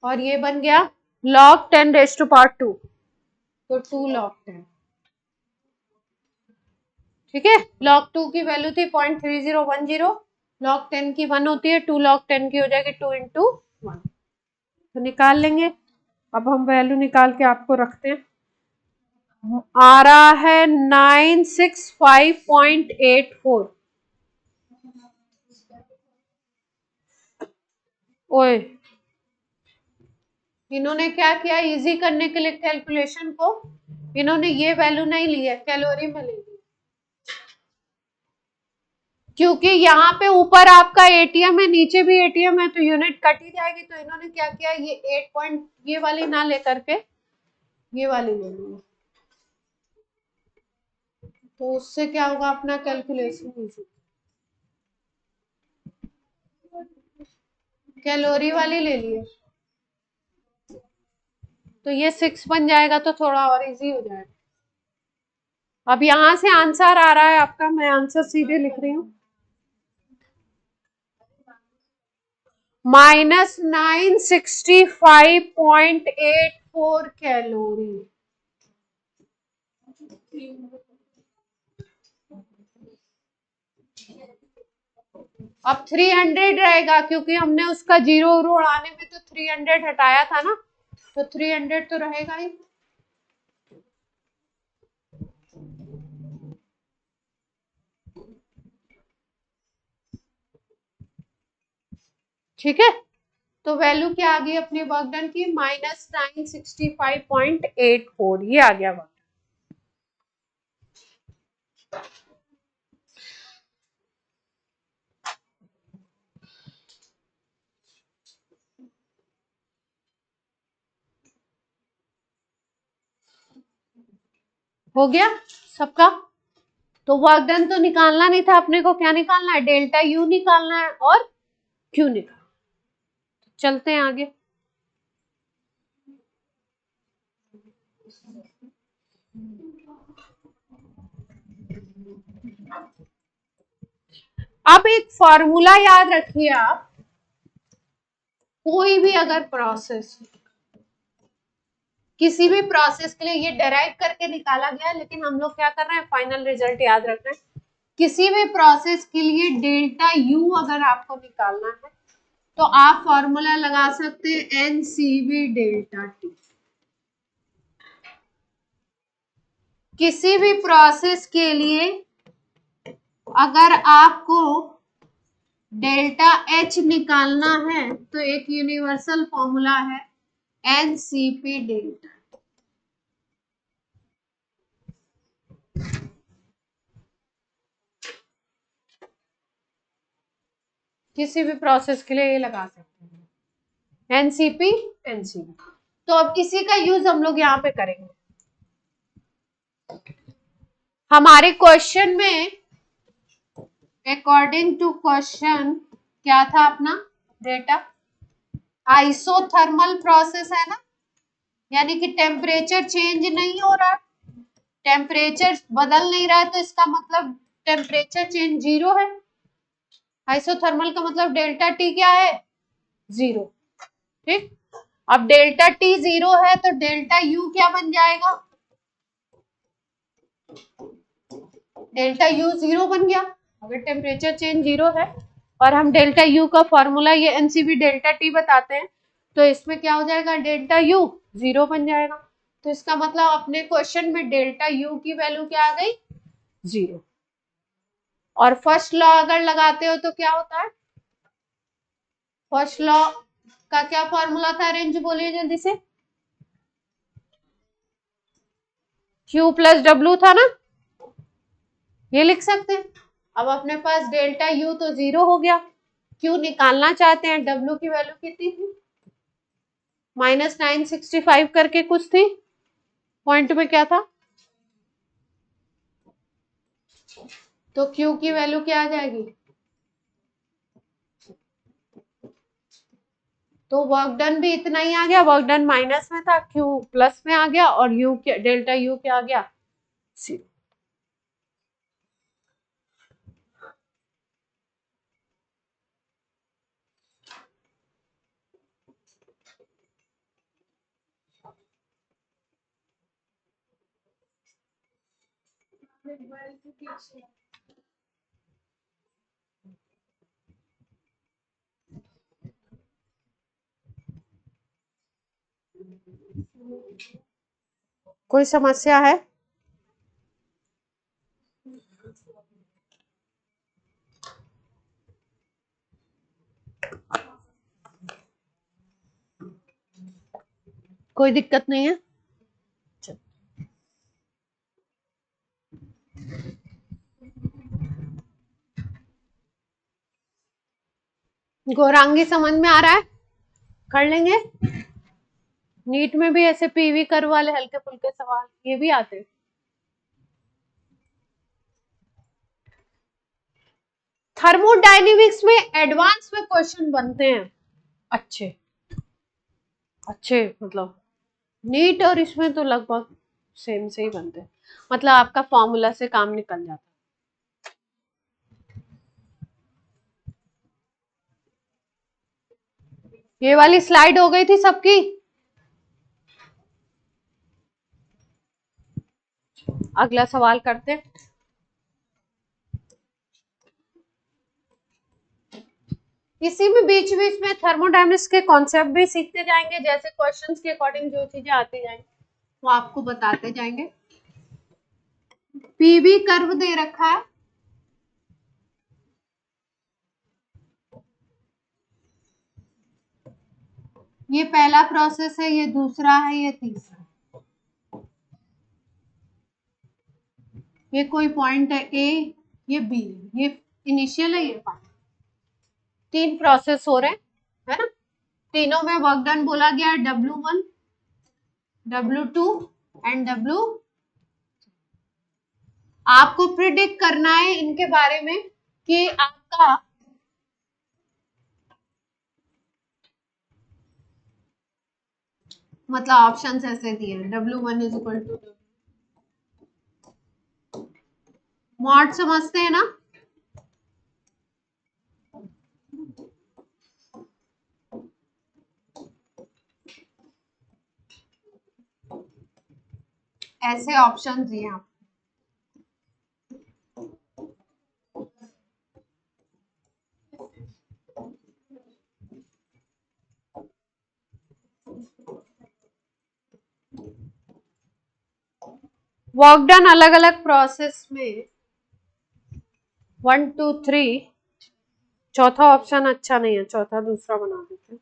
और ये बन गया log 10 रेज़ टू पावर 2 तो 2 log 10। ठीक है, log 2 की वैल्यू थी 0.3010, log 10 की 1 होती है, 2 log 10 की हो जाएगी 2 इंटू 1 तो निकाल लेंगे। अब हम वैल्यू निकाल के आपको रखते हैं। आ रहा है 965.84। ओए इन्होंने क्या किया इजी करने के लिए कैलकुलेशन को, इन्होंने ये वैल्यू नहीं ली है, कैलोरी में ले ली। क्योंकि यहाँ पे ऊपर आपका एटीएम है नीचे भी एटीएम है तो यूनिट कट ही जाएगी। तो इन्होंने क्या किया ये 8 पॉइंट ये वाली ना लेकर के ये वाली ले ली, तो उससे क्या होगा अपना कैलकुलेशन इजी। कैलोरी वाली ले लिए तो ये 6 बन जाएगा तो थोड़ा और इजी हो जाएगा। अब यहां से आंसर आ रहा है आपका, मैं आंसर सीधे लिख रही हूँ, -965.84 कैलोरी। अब 300 रहेगा क्योंकि हमने उसका जीरो उड़ाने में तो 300 हटाया था ना, तो 300 तो रहेगा ही। ठीक है, तो वैल्यू क्या आ गई अपनी वर्क डन की, -965.84, ये आ गया वर्क। हो गया सबका। तो वर्क डन तो निकालना नहीं था अपने को, क्या निकालना है, डेल्टा यू निकालना है और क्यू निकालना। चलते हैं आगे। अब एक फॉर्मूला याद रखिए आप, कोई भी अगर प्रोसेस, किसी भी प्रोसेस के लिए ये डेराइव करके निकाला गया, लेकिन हम लोग क्या कर रहे हैं, फाइनल रिजल्ट याद रख रहे हैं। किसी भी प्रोसेस के लिए डेल्टा यू अगर आपको निकालना है तो आप फॉर्मूला लगा सकते हैं एनसीवी डेल्टा टी। किसी भी प्रोसेस के लिए अगर आपको डेल्टा एच निकालना है तो एक यूनिवर्सल फॉर्मूला है एनसीपी डेल्टा। किसी भी प्रोसेस के लिए ये लगा सकते हैं एनसीपी एनसीपी। तो अब इसी का यूज हम लोग यहाँ पे करेंगे। हमारे क्वेश्चन में अकॉर्डिंग टू क्वेश्चन क्या था अपना डेटा, आइसोथर्मल प्रोसेस है ना, यानी कि टेम्परेचर चेंज नहीं हो रहा, टेम्परेचर बदल नहीं रहा है, तो इसका मतलब टेम्परेचर चेंज जीरो है। आइसोथर्मल का मतलब डेल्टा टी क्या है, जीरो। ठीक, अब डेल्टा टी जीरो है तो डेल्टा यू क्या बन जाएगा, डेल्टा यू जीरो बन गया। अगर टेम्परेचर चेंज जीरो है और हम डेल्टा यू का फॉर्मूला ये एनसीवी डेल्टा टी बताते हैं, तो इसमें क्या हो जाएगा, डेल्टा यू जीरो बन जाएगा। तो इसका मतलब अपने क्वेश्चन में डेल्टा यू की वैल्यू क्या आ गई, जीरो। और फर्स्ट लॉ अगर लगाते हो तो क्या होता है, फर्स्ट लॉ का क्या फॉर्मूला था, रेंज बोलिए जल्दी से, Q प्लस डब्ल्यू था ना, ये लिख सकते हैं। अब अपने पास डेल्टा यू तो जीरो हो गया, Q निकालना चाहते हैं, डब्ल्यू की वैल्यू कितनी थी, -965 करके कुछ थी, पॉइंट में क्या था, तो Q की वैल्यू क्या आ जाएगी, तो वर्क डन भी इतना ही आ गया, वर्क डन माइनस में था, Q प्लस में आ गया और U डेल्टा यू क्या आ गया, जीरो। कोई समस्या है, कोई दिक्कत नहीं है। गौरांगी समझ में आ रहा है, कर लेंगे। नीट में भी ऐसे पीवी कर्व वाले हल्के फुल्के सवाल ये भी आते हैं। थर्मोडायनेमिक्स में एडवांस में क्वेश्चन बनते हैं अच्छे अच्छे, मतलब नीट और इसमें तो लगभग सेम से ही बनते हैं, मतलब आपका फॉर्मूला से काम निकल जाता है। ये वाली स्लाइड हो गई थी सबकी? अगला सवाल करते हैं। इसी में बीच बीच में थर्मोडायनेमिक्स के कॉन्सेप्ट भी सीखते जाएंगे, जैसे क्वेश्चंस के अकॉर्डिंग जो चीजें आती जाएंगी वो आपको बताते जाएंगे। पीवी कर्व दे रखा है, ये पहला प्रोसेस है, ये दूसरा है, ये तीसरा। ये कोई पॉइंट है ए, ये बी, ये इनिशियल है, ये फाइनल। 3 प्रोसेस हो रहे हैं, है ना? तीनों में वर्क डन बोला गया है W1, W2 एंड W। आपको प्रिडिक्ट करना है इनके बारे में कि आपका मतलब ऑप्शंस ऐसे दिए हैं, W1 is equal to, mod समझते हैं ना? ऐसे ऑप्शन दिए आप। वर्क डन अलग अलग प्रोसेस में 1 2 3। चौथा ऑप्शन अच्छा नहीं है, चौथा दूसरा बना देते हैं।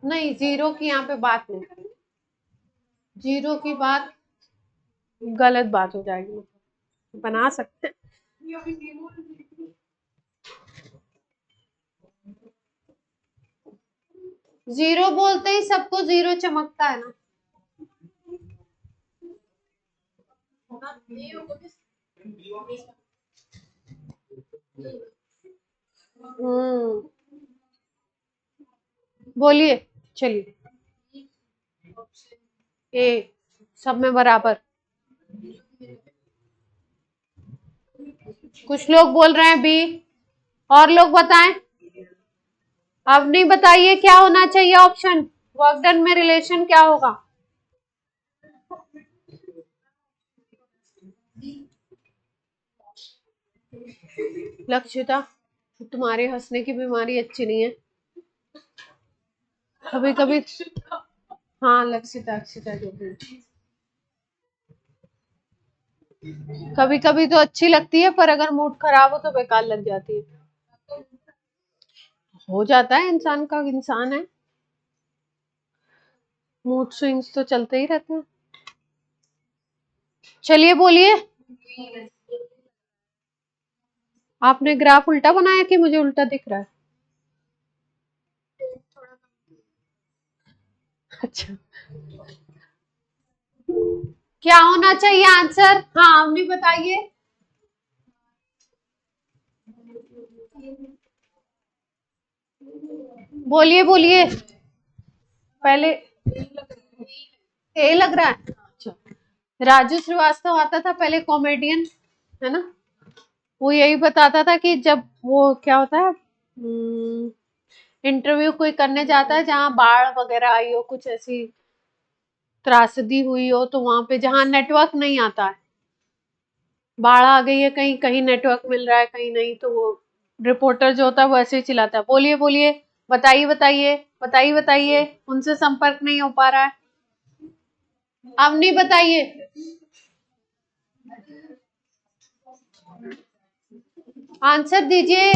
नहीं, जीरो की यहाँ पे बात नहीं करेंगे, जीरो की बात गलत बात हो जाएगी, बना सकते हैं। जीरो बोलते ही सबको जीरो चमकता है ना। बोलिए, चलिए। ए सब में बराबर। कुछ लोग बोल रहे हैं बी, और लोग बताएं। अब नहीं बताइए क्या होना चाहिए ऑप्शन, वर्क डन में रिलेशन क्या होगा? लक्षिता, तुम्हारे हंसने की बीमारी अच्छी नहीं है। कभी कभी हाँ लक्षिता, अक्षिता जो भी, कभी कभी तो अच्छी लगती है, पर अगर मूड खराब हो तो बेकार लग जाती है। हो जाता है, इंसान का इंसान है, मूड स्विंग्स तो चलते ही रहते हैं। चलिए बोलिए। आपने ग्राफ उल्टा बनाया कि मुझे उल्टा दिख रहा है? अच्छा, क्या होना चाहिए आंसर? हाँ अम्मी बताइए। बोलिए बोलिए पहले। ए लग रहा है? अच्छा, राजू श्रीवास्तव आता था पहले, कॉमेडियन, है ना? वो यही बताता था कि जब वो क्या होता है, इंटरव्यू कोई करने जाता है जहाँ बाढ़ वगैरह आई हो, कुछ ऐसी त्रासदी हुई हो, तो वहां पे जहाँ नेटवर्क नहीं आता है, बाढ़ आ गई है कहीं, कहीं नेटवर्क मिल रहा है कहीं नहीं, तो वो रिपोर्टर जो होता है वो ऐसे ही चिल्लाता है, बोलिए बोलिए, बताइए बताइए, बताइए बताइए, उनसे संपर्क नहीं हो पा रहा है। अब नहीं बताइए, आंसर दीजिए।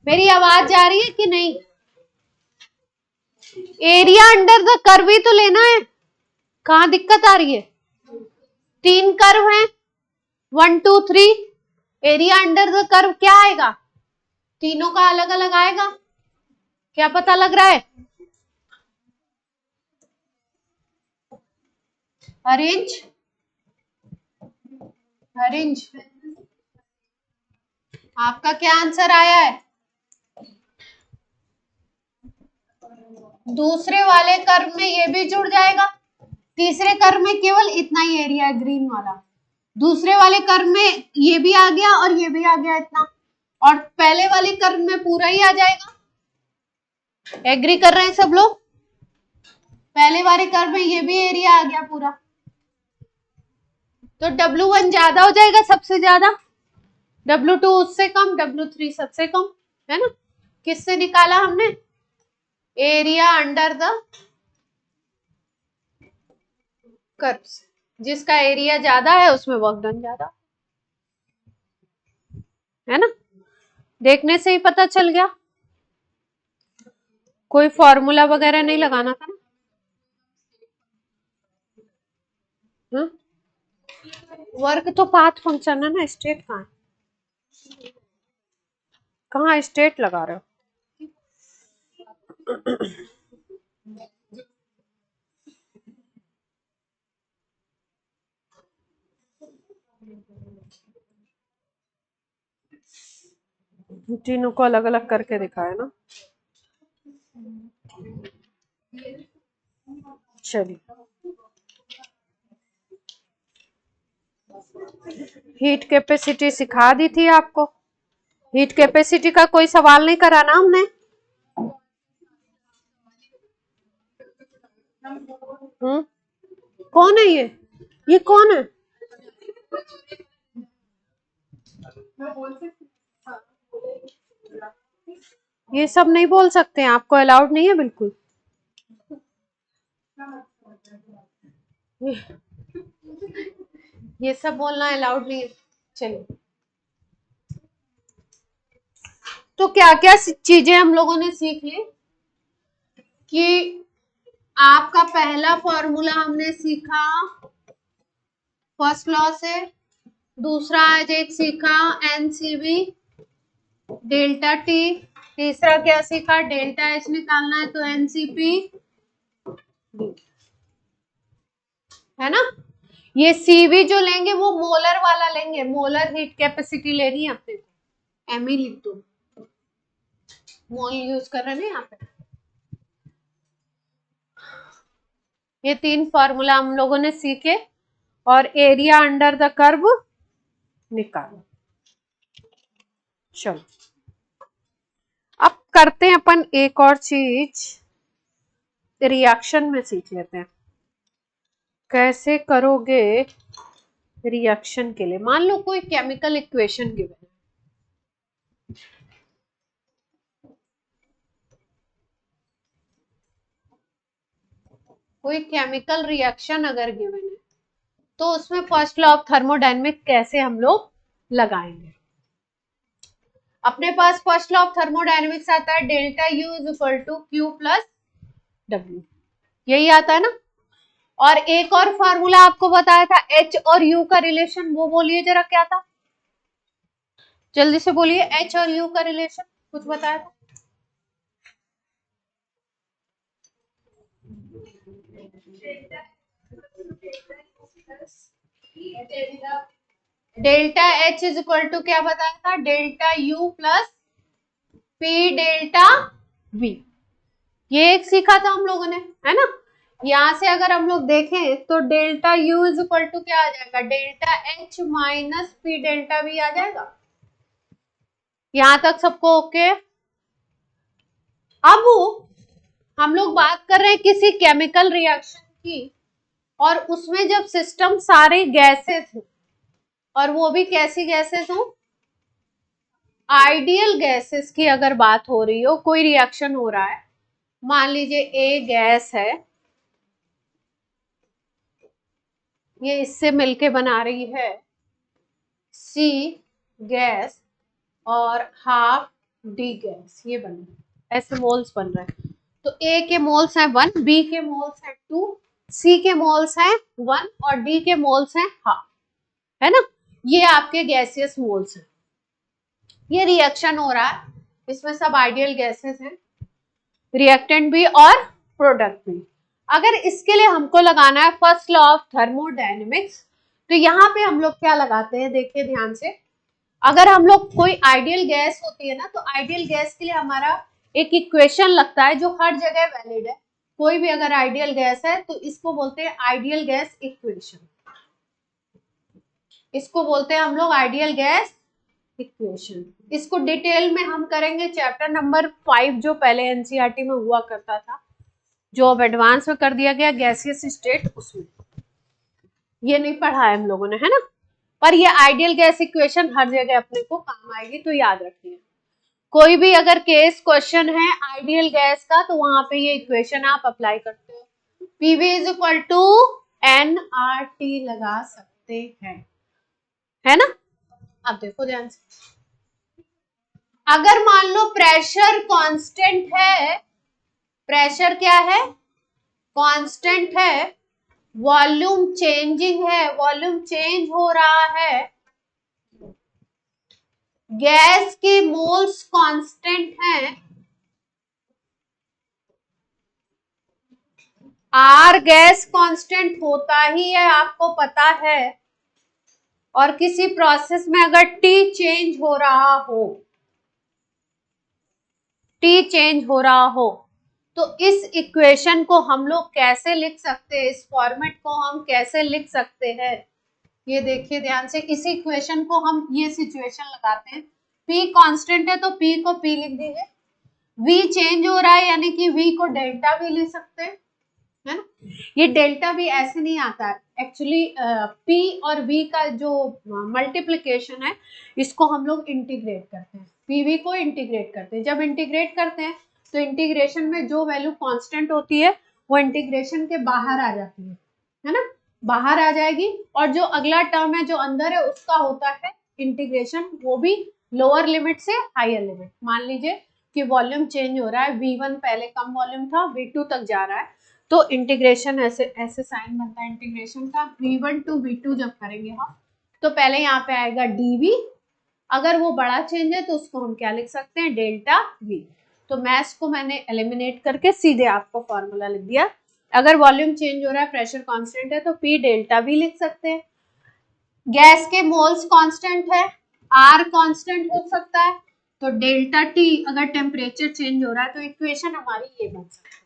मेरी आवाज जा रही है कि नहीं? एरिया अंडर द कर्व ही तो लेना है, कहाँ दिक्कत आ रही है? 3 कर्व हैं, 1 2 3। एरिया अंडर द कर्व क्या आएगा? तीनों का अलग अलग आएगा, क्या पता लग रहा है? Arrange, arrange. आपका क्या आंसर आया है? दूसरे वाले कर्व में ये भी जुड़ जाएगा, तीसरे कर्व में केवल इतना ही एरिया है ग्रीन वाला, दूसरे वाले कर्व में ये भी आ गया और ये भी आ गया इतना, और पहले वाले कर्व में पूरा ही आ जाएगा। एग्री कर रहे हैं सब लोग? पहले वाले कर्व में ये भी एरिया आ गया पूरा, तो W1 ज्यादा हो जाएगा, सबसे ज्यादा, W2 उससे कम, W3 सबसे कम, है ना। किससे निकाला हमने? एरिया अंडर द कर्व, जिसका एरिया ज्यादा है उसमें वर्क डन ज्यादा, है ना। देखने से ही पता चल गया, कोई फॉर्मूला वगैरह नहीं लगाना था ना। वर्क तो पाथ फंक्शन है ना, स्टेट कहाँ स्टेट लगा रहे हो? तीनों को अलग अलग करके दिखाया ना। चलिए, हीट कैपेसिटी सिखा दी थी आपको। हीट कैपेसिटी का कोई सवाल नहीं करा ना हमने? कौन है ये कौन है? ये सब नहीं बोल सकते हैं, आपको अलाउड नहीं है बिल्कुल। ये सब बोलना अलाउड नहीं है। चलिए, तो क्या क्या चीजें हम लोगों ने सीख ली कि आपका पहला फॉर्मूला हमने सीखा फर्स्ट लॉ से, दूसरा आज एक सीखा एनसीबी डेल्टा टी, तीसरा क्या सीखा? डेल्टा एच निकालना है तो एनसीपी, है ना। ये सीवी जो लेंगे वो मोलर वाला लेंगे, मोलर हीट कैपेसिटी लेनी है अपने को, एम ही लिख दो, मोल यूज कर रहे हैं ना यहाँ पे। ये तीन फॉर्मूला हम लोगों ने सीखे और एरिया अंडर द कर्व निकालो। चलो, अब करते हैं अपन एक और चीज, रिएक्शन में सीख लेते हैं कैसे करोगे रिएक्शन के लिए। मान लो कोई केमिकल इक्वेशन गिवन है, कोई केमिकल रिएक्शन अगर गिवन है तो उसमें फर्स्ट लॉ ऑफ थर्मोडायनेमिक्स कैसे हम लोग लगाएंगे। अपने पास फर्स्ट लॉ ऑफ थर्मोडायनेमिक्स आता है delta U is equal to Q plus W, यही आता है ना। और एक और फार्मूला आपको बताया था एच और यू का रिलेशन, वो बोलिए जरा क्या था, जल्दी से बोलिए। एच और यू का रिलेशन कुछ बताया था? Delta H is equal to क्या बताया था? Delta U plus P delta V, ये एक सीखा था हम लोगों ने, है ना। यहां से अगर हम लोग देखें तो delta U is equal to क्या आ जाएगा? Delta H minus P delta V आ जाएगा। यहां तक सबको ओके? अब हम लोग बात कर रहे हैं किसी केमिकल रिएक्शन की, और उसमें जब सिस्टम सारे गैसेस हो, और वो भी कैसी गैसेस हो? आइडियल गैसेस की अगर बात हो रही हो, कोई रिएक्शन हो रहा है, मान लीजिए ए गैस है, ये इससे मिलके बना रही है सी गैस और हाफ डी गैस, ये बन रहा है, ऐसे मोल्स बन रहे हैं। तो ए के मोल्स हैं 1, बी के मोल्स हैं 2, सी के मोल्स हैं 1 और डी के मोल्स हैं हाफ, है ना। ये आपके गैसियस मोल्स हैं। ये रिएक्शन हो रहा है, इसमें सब आइडियल गैसेस हैं, रिएक्टेंट भी और प्रोडक्ट भी। अगर इसके लिए हमको लगाना है फर्स्ट लॉ ऑफ थर्मोडायनेमिक्स, तो यहाँ पे हम लोग क्या लगाते हैं, देखिए ध्यान से। अगर हम लोग कोई आइडियल गैस होती है ना, तो आइडियल गैस के लिए हमारा एक इक्वेशन लगता है जो हर जगह वैलिड है। कोई भी अगर आइडियल गैस है तो इसको बोलते हैं आइडियल गैस इक्वेशन, इसको बोलते हैं हम लोग आइडियल गैस इक्वेशन। इसको डिटेल में हम करेंगे चैप्टर नंबर 5 जो पहले एनसीईआरटी में हुआ करता था, जो अब एडवांस में कर दिया गया गैसियस स्टेट, उसमें ये नहीं पढ़ा है हम लोगों ने, है ना। पर ये आइडियल गैस इक्वेशन हर जगह अपने को काम आएगी, तो याद रखिए। कोई भी अगर केस क्वेश्चन है आइडियल गैस का तो वहां पे ये इक्वेशन आप अप्लाई करते हो, PV is equal to NRT लगा सकते हैं, है ना। अब देखो ध्यान से, अगर मान लो प्रेशर कांस्टेंट है, प्रेशर क्या है, कांस्टेंट है, वॉल्यूम चेंजिंग है, वॉल्यूम चेंज हो रहा है, गैस की मोल्स कांस्टेंट है, आर गैस कांस्टेंट होता ही है, आपको पता है, और किसी प्रोसेस में अगर टी चेंज हो रहा हो, टी चेंज हो रहा हो, तो इस इक्वेशन को हम लोग कैसे लिख सकते हैं, इस फॉर्मेट को हम कैसे लिख सकते हैं, ये देखिए ध्यान से। इस इक्वेशन को हम ये सिचुएशन लगाते हैं, P कांस्टेंट है तो P को P लिख दीजिए, V चेंज हो रहा है यानी कि V को डेल्टा V लिख सकते हैं, है ना। ये डेल्टा V ऐसे नहीं आता है एक्चुअली, P और V का जो मल्टीप्लिकेशन है इसको हम लोग इंटीग्रेट करते हैं, PV को इंटीग्रेट करते हैं। जब इंटीग्रेट करते हैं तो इंटीग्रेशन में जो वैल्यू कांस्टेंट होती है वो इंटीग्रेशन के बाहर आ जाती है ना, बाहर आ जाएगी, और जो अगला टर्म है जो अंदर है उसका होता है इंटीग्रेशन, वो भी लोअर लिमिट से हायर लिमिट। मान लीजिए कि वॉल्यूम चेंज हो रहा है, V1 पहले कम वॉल्यूम था, V2 तक जा रहा है, तो इंटीग्रेशन ऐसे ऐसे साइन बनता है इंटीग्रेशन का, V1 टू V2 जब करेंगे हम तो पहले यहाँ पे आएगा dV, अगर वो बड़ा चेंज है तो उसको हम क्या लिख सकते हैं, डेल्टा V। तो मैथ्स को मैंने एलिमिनेट करके सीधे आपको फॉर्मूला लिख दिया। अगर वॉल्यूम चेंज हो रहा है, प्रेशर कांस्टेंट है तो P डेल्टा V लिख सकते हैं। गैस के मोल्स कांस्टेंट है, R कांस्टेंट हो सकता है, तो डेल्टा T अगर टेम्परेचर चेंज हो रहा है तो इक्वेशन हमारी ये बन सकती है,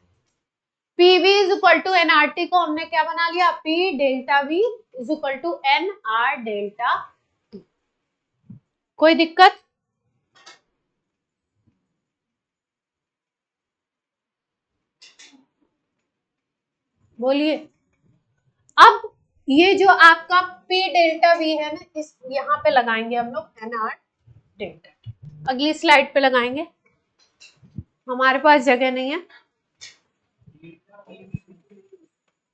PV is equal to NRT को हमने क्या बना लिया, P delta V is equal to NR delta T। कोई दिक्कत? बोलिए। अब ये जो आपका P डेल्टा V है ना, इस यहाँ पे लगाएंगे हम लोग NR डेल्टा T, अगली स्लाइड पे लगाएंगे, हमारे पास जगह नहीं है।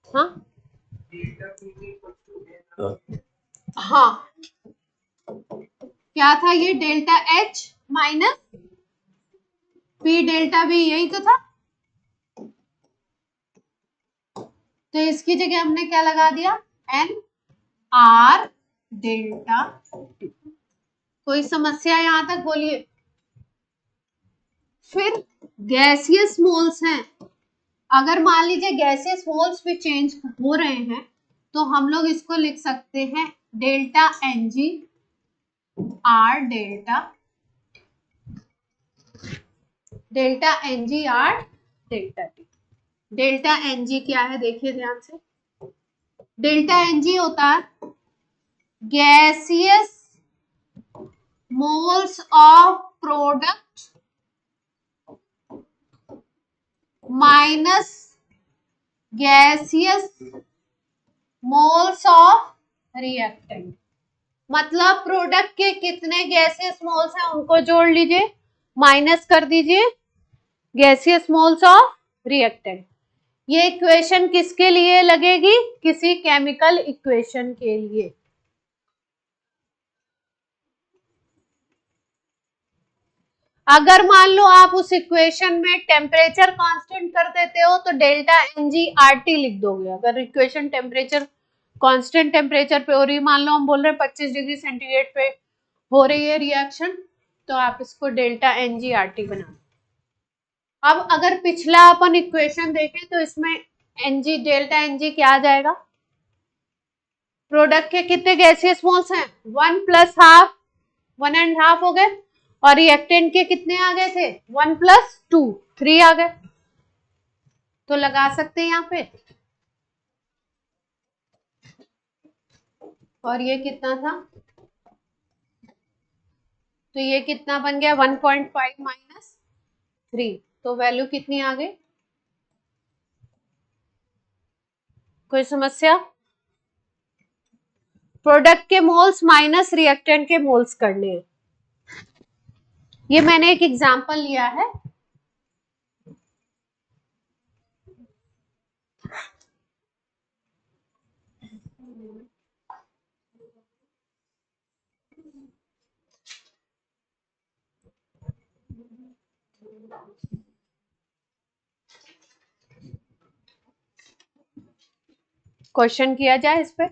हाँ हाँ, क्या था ये, delta H minus P delta V, यही तो था। तो इसकी जगह हमने क्या लगा दिया, NR डेल्टा T। कोई समस्या यहां तक? बोलिए। फिर गैसियस मोल्स हैं, अगर मान लीजिए गैसियस मोल्स भी चेंज हो रहे हैं तो हम लोग इसको लिख सकते हैं delta Ng R delta, delta Ng R delta T। Delta Ng क्या है, देखिए ध्यान से, डेल्टा Ng होता है gaseous moles of product minus gaseous moles of reactant. मतलब प्रोडक्ट के कितने गैसियस मोल्स हैं उनको जोड़ लीजिए, माइनस कर दीजिए गैसियस मोल्स ऑफ रिएक्टेंट। ये इक्वेशन किसके लिए लगेगी, किसी केमिकल इक्वेशन के लिए। अगर मान लो आप उस इक्वेशन में टेम्परेचर कांस्टेंट कर देते हो तो डेल्टा NgRT लिख दोगे। अगर इक्वेशन टेम्परेचर कांस्टेंट टेम्परेचर पे हो रही है, मान लो हम बोल रहे हैं 25 डिग्री सेंटीग्रेड पे हो रही है रिएक्शन, तो आप इसको डेल्टा NgRT बना। अब अगर पिछला अपन इक्वेशन देखें तो इसमें डेल्टा Ng क्या आ जाएगा, प्रोडक्ट के कितने गैसियस मोल्स हैं, 1 प्लस हाफ, 1.5 हो गए, और रिएक्टेंट के कितने आ गए थे, 1 + 2, 3 आ गए, तो लगा सकते हैं यहाँ पे। और ये कितना था, तो ये कितना बन गया, 1.5 - 3, तो वैल्यू कितनी आ गई, कोई समस्या? प्रोडक्ट के मोल्स माइनस रिएक्टेंट के मोल्स करने हैं। ये मैंने एक एग्जांपल लिया है, क्वेश्चन किया जाए इस पे।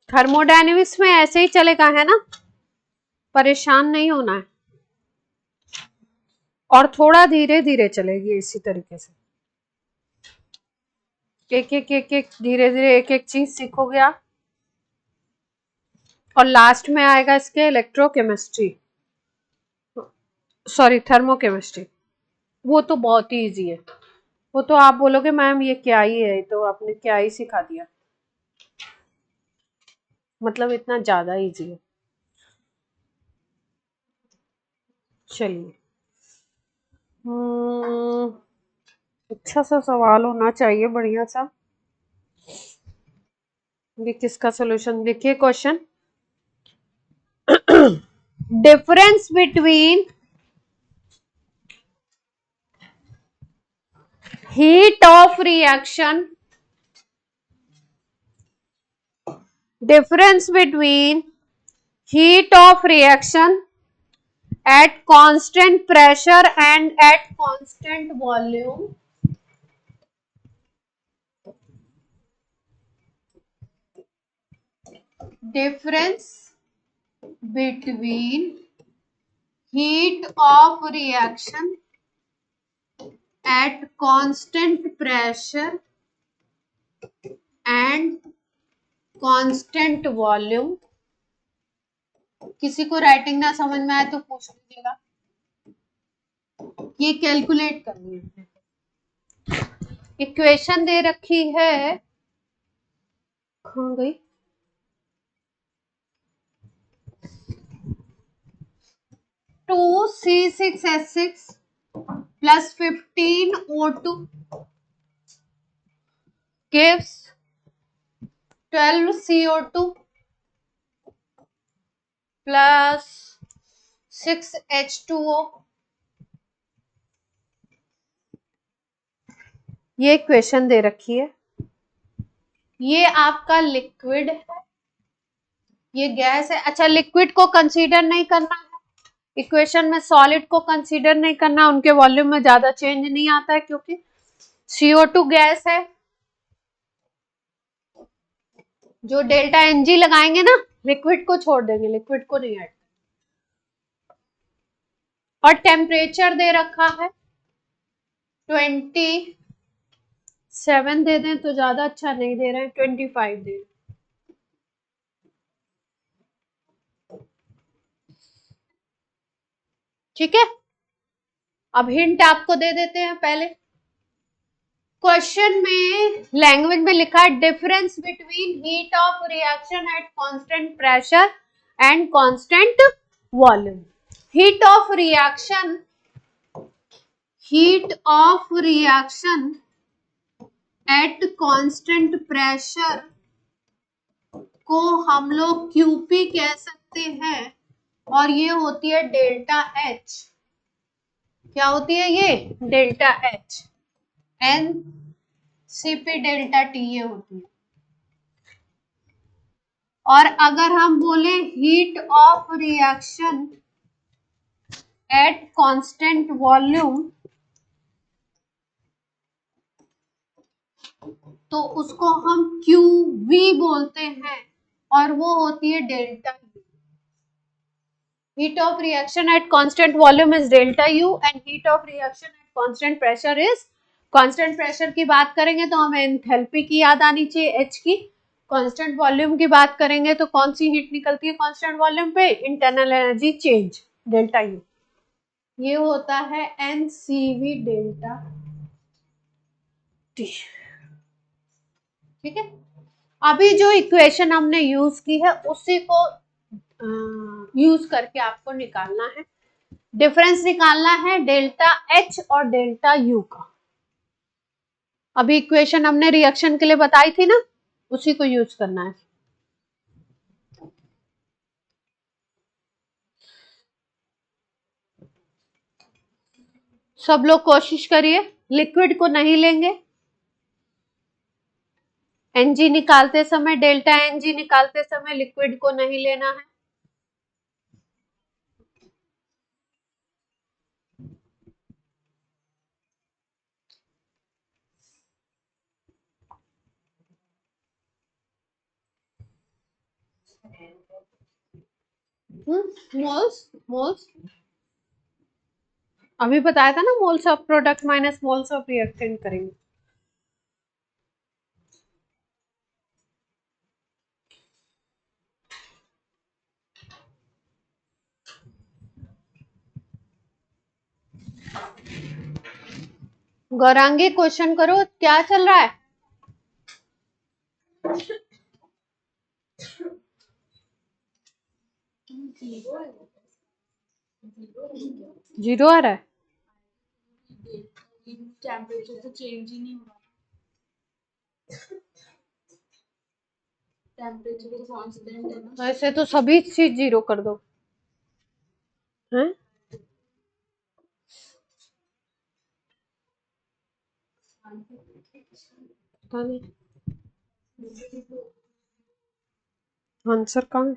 थर्मोडायनेमिक्स में ऐसे ही चलेगा, है ना, परेशान नहीं होना है, और थोड़ा धीरे धीरे चलेगी इसी तरीके से, एक एक एक एक धीरे धीरे एक एक चीज सीखोगे आप, और लास्ट में आएगा इसके इलेक्ट्रोकेमिस्ट्री, सॉरी थर्मोकेमिस्ट्री, वो तो बहुत ही इजी है, वो तो आप बोलोगे मैम ये क्या ही है, तो आपने क्या ही सिखा दिया, मतलब इतना ज्यादा इजी है। चलिए, अच्छा सा सवाल होना चाहिए, बढ़िया सा। ये किसका सोल्यूशन, देखिए question, difference between heat of reaction, difference between heat of reaction at constant pressure and at constant volume, difference between heat of reaction at constant pressure and constant volume। किसी को राइटिंग ना समझ में आए तो पूछ लीजिएगा, ये कैलकुलेट करनी है। इक्वेशन दे रखी है, कहाँ गई, 2C6H6 plus 15O2 gives 12CO2 plus 6H2O। ये इक्वेशन दे रखी है, ये आपका लिक्विड है, ये गैस है। अच्छा, लिक्विड को कंसीडर नहीं करना है इक्वेशन में, सॉलिड को कंसीडर नहीं करना, उनके वॉल्यूम में ज्यादा चेंज नहीं आता है क्योंकि CO2 गैस है। जो डेल्टा Ng लगाएंगे ना, लिक्विड को छोड़ देंगे, लिक्विड को नहीं ऐड। और टेम्परेचर दे रखा है 27 दे दें तो ज्यादा अच्छा नहीं दे रहे हैं, 25 दे दें। ठीक है, अब हिंट आपको दे देते हैं। पहले क्वेश्चन में लैंग्वेज में लिखा है difference between heat of reaction at constant pressure and constant volume. Heat of reaction at constant pressure को हम लोग QP कह सकते हैं, और ये होती है डेल्टा H। क्या होती है ये, delta H, NCP delta T ये होती है। और अगर हम बोले heat of reaction at constant volume, तो उसको हम QV बोलते हैं, और वो होती है delta U। Heat of reaction at constant volume is delta U and heat of reaction at constant pressure is, constant pressure की बात करेंगे तो हमें एंथैल्पी की याद आनी चाहिए, H की। कांस्टेंट वॉल्यूम की बात करेंगे तो कौन सी हीट निकलती है कांस्टेंट वॉल्यूम पे? Internal energy change, delta U, ये होता है NCV डेल्टा टी। ठीक है, अभी जो इक्वेशन हमने यूज की है उसी को यूज करके आपको निकालना है, डिफरेंस निकालना है डेल्टा H और डेल्टा U का। अभी इक्वेशन हमने रिएक्शन के लिए बताई थी ना, उसी को यूज करना है। सब लोग कोशिश करिए, लिक्विड को नहीं लेंगे, Ng निकालते समय, डेल्टा Ng निकालते समय लिक्विड को नहीं लेना है। मोल्स, मोल्स अभी बताया था ना, moles of product minus moles of reactant करेंगे। गौरांगी क्वेश्चन करो, क्या चल रहा है? जीरो आ रहा है, टेम्परेचर तो चेंज ही नहीं हुआ, टेम्परेचर तो कांस्टेंट है ना। ऐसे तो सभी चीज जीरो कर दो, हैं? पता नहीं आंसर कहाँ है?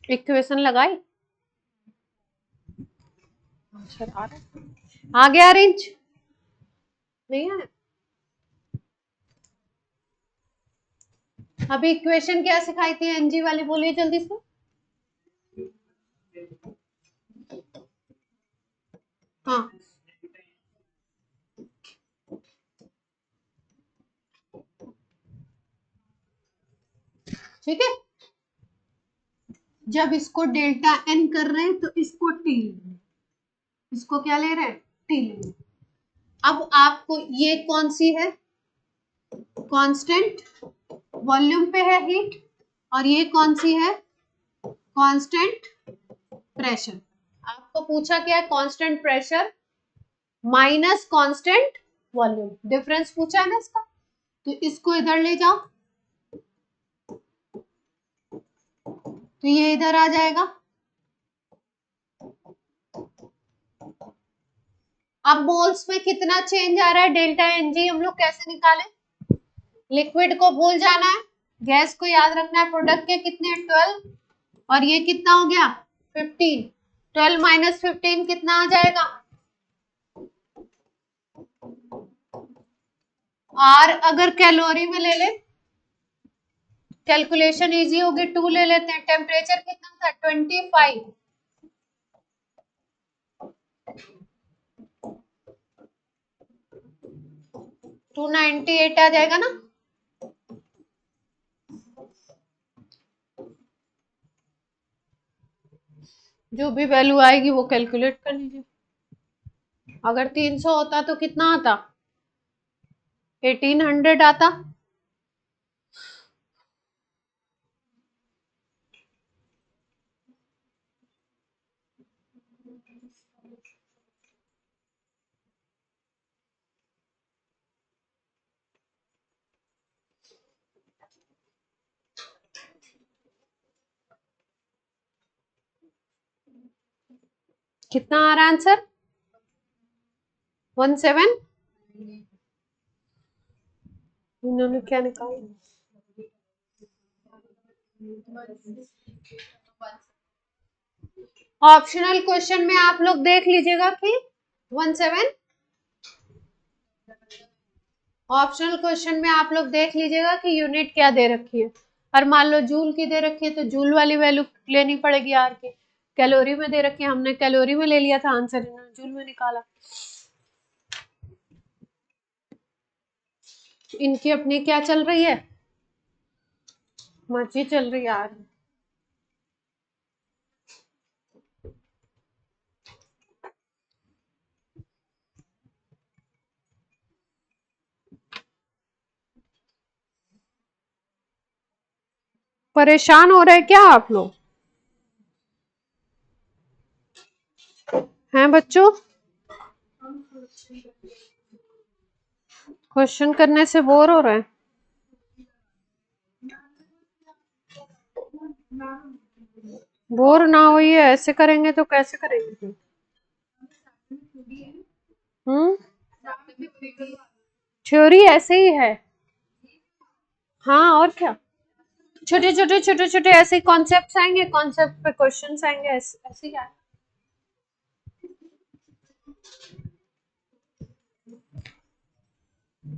इक्वेशन लगाई, आंसर आ रहा है, आ गया रेंज नहीं है। अभी इक्वेशन क्या सिखाई थी Ng वाली, बोलिए जल्दी से। हाँ, ठीक है, जब इसको डेल्टा N कर रहे हैं तो इसको T ले रहे हैं, इसको क्या ले रहे हैं? T ले रहे हैं। अब आपको ये कौन सी है? कांस्टेंट वॉल्यूम पे है हीट, और ये कौन सी है? Constant pressure. आपको पूछा क्या है? Constant pressure minus constant volume, difference पूछा है ना इसका, तो इसको इधर ले जाओ तो ये इधर आ जाएगा। अब मोल्स में कितना चेंज आ रहा है डेल्टा Ng हम लोग कैसे निकालें? लिक्विड को भूल जाना है, गैस को याद रखना है, प्रोडक्ट के कितने 12 और ये कितना हो गया 15, 12 माइनस 15 कितना आ जाएगा? R अगर कैलोरी में ले ले, कैलकुलेशन इजी होगी, 2 ले लेते हैं। टेम्परेचर कितना था? 25, 298 आ जाएगा ना। जो भी वैल्यू आएगी वो कैलकुलेट कर लीजिए। अगर 300 होता तो कितना आता? 1800 आता। कितना आ रहा है आंसर? 17। इन्होंने क्या निकाला? ऑप्शनल क्वेश्चन में आप लोग देख लीजिएगा कि 17, ऑप्शनल क्वेश्चन में आप लोग देख लीजिएगा कि यूनिट क्या दे रखी है। और मान लो जूल की दे रखी है तो जूल वाली वैल्यू लेनी पड़ेगी आर की। कैलोरी में दे रखी है, हमने कैलोरी में ले लिया था आंसर, इन्होंने जूल में निकाला। इनकी अपनी क्या चल रही है, मर्जी चल रही है यार। परेशान हो रहे क्या आप लोग हैं बच्चों? क्वेश्चन करने से बोर हो रहे हैं? बोर ना होइए, ऐसे करेंगे तो कैसे करेंगे फिर? थ्योरी ऐसे ही है। हाँ और क्या, छोटे छोटे ऐसे कॉन्सेप्ट्स आएंगे, कॉन्सेप्ट पे क्वेश्चंस आएंगे, ऐसे ही आए।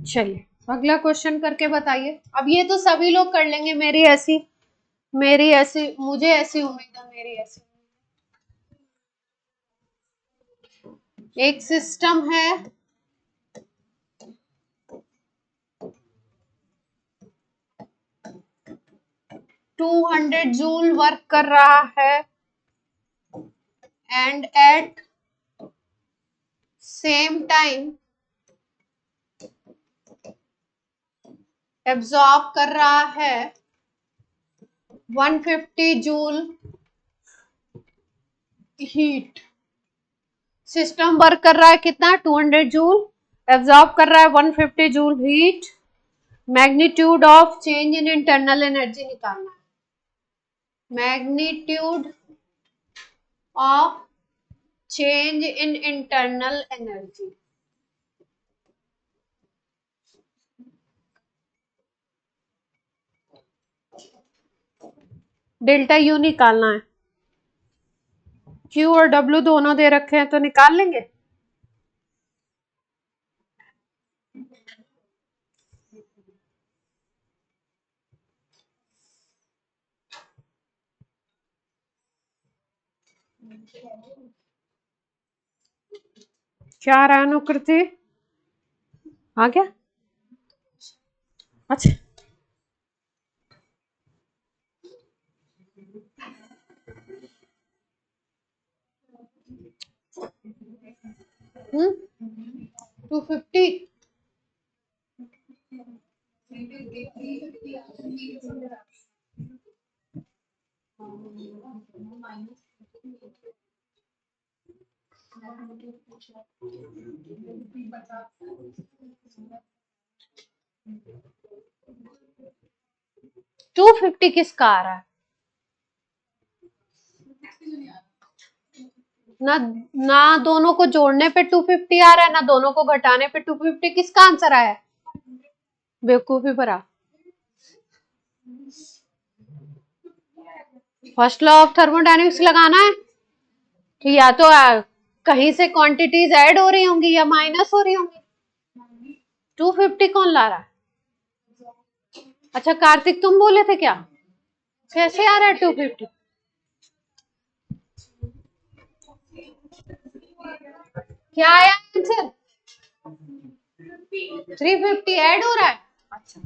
चलिए अगला क्वेश्चन करके बताइए। अब ये तो सभी लोग कर लेंगे, मेरी ऐसी मुझे ऐसी उम्मीद है, मेरी ऐसी। एक सिस्टम है, 200 जूल वर्क कर रहा है and at same time absorb कर रहा है 150 जूल हीट। सिस्टम वर्क कर रहा है कितना, 200 जूल, एब्जॉर्ब कर रहा है 150 joule heat. Magnitude of change in internal energy निकालना है। Magnitude of change in internal energy. Delta U निकालना है। क्यू और डब्ल्यू दोनों दे रखे हैं तो निकाल लेंगे। क्या आ रहा है अनुकृति, आ गया? अच्छा हम्म 250 250 किसका आ रहा है? ना ना दोनों को जोड़ने पे 250 आ रहा है, ना दोनों को घटाने पे 250। किसका आंसर आया? बेवकूफी भरा। फर्स्ट लॉ ऑफ थर्मोडायनेमिक्स लगाना है तो या तो कहीं से क्वांटिटीज ऐड हो रही होंगी या माइनस हो रही होंगी। 250 कौन ला रहा है? अच्छा कार्तिक तुम बोले थे क्या? कैसे आ रहा है 250? क्या आया आंसर? 350 ऐड हो रहा है। अच्छा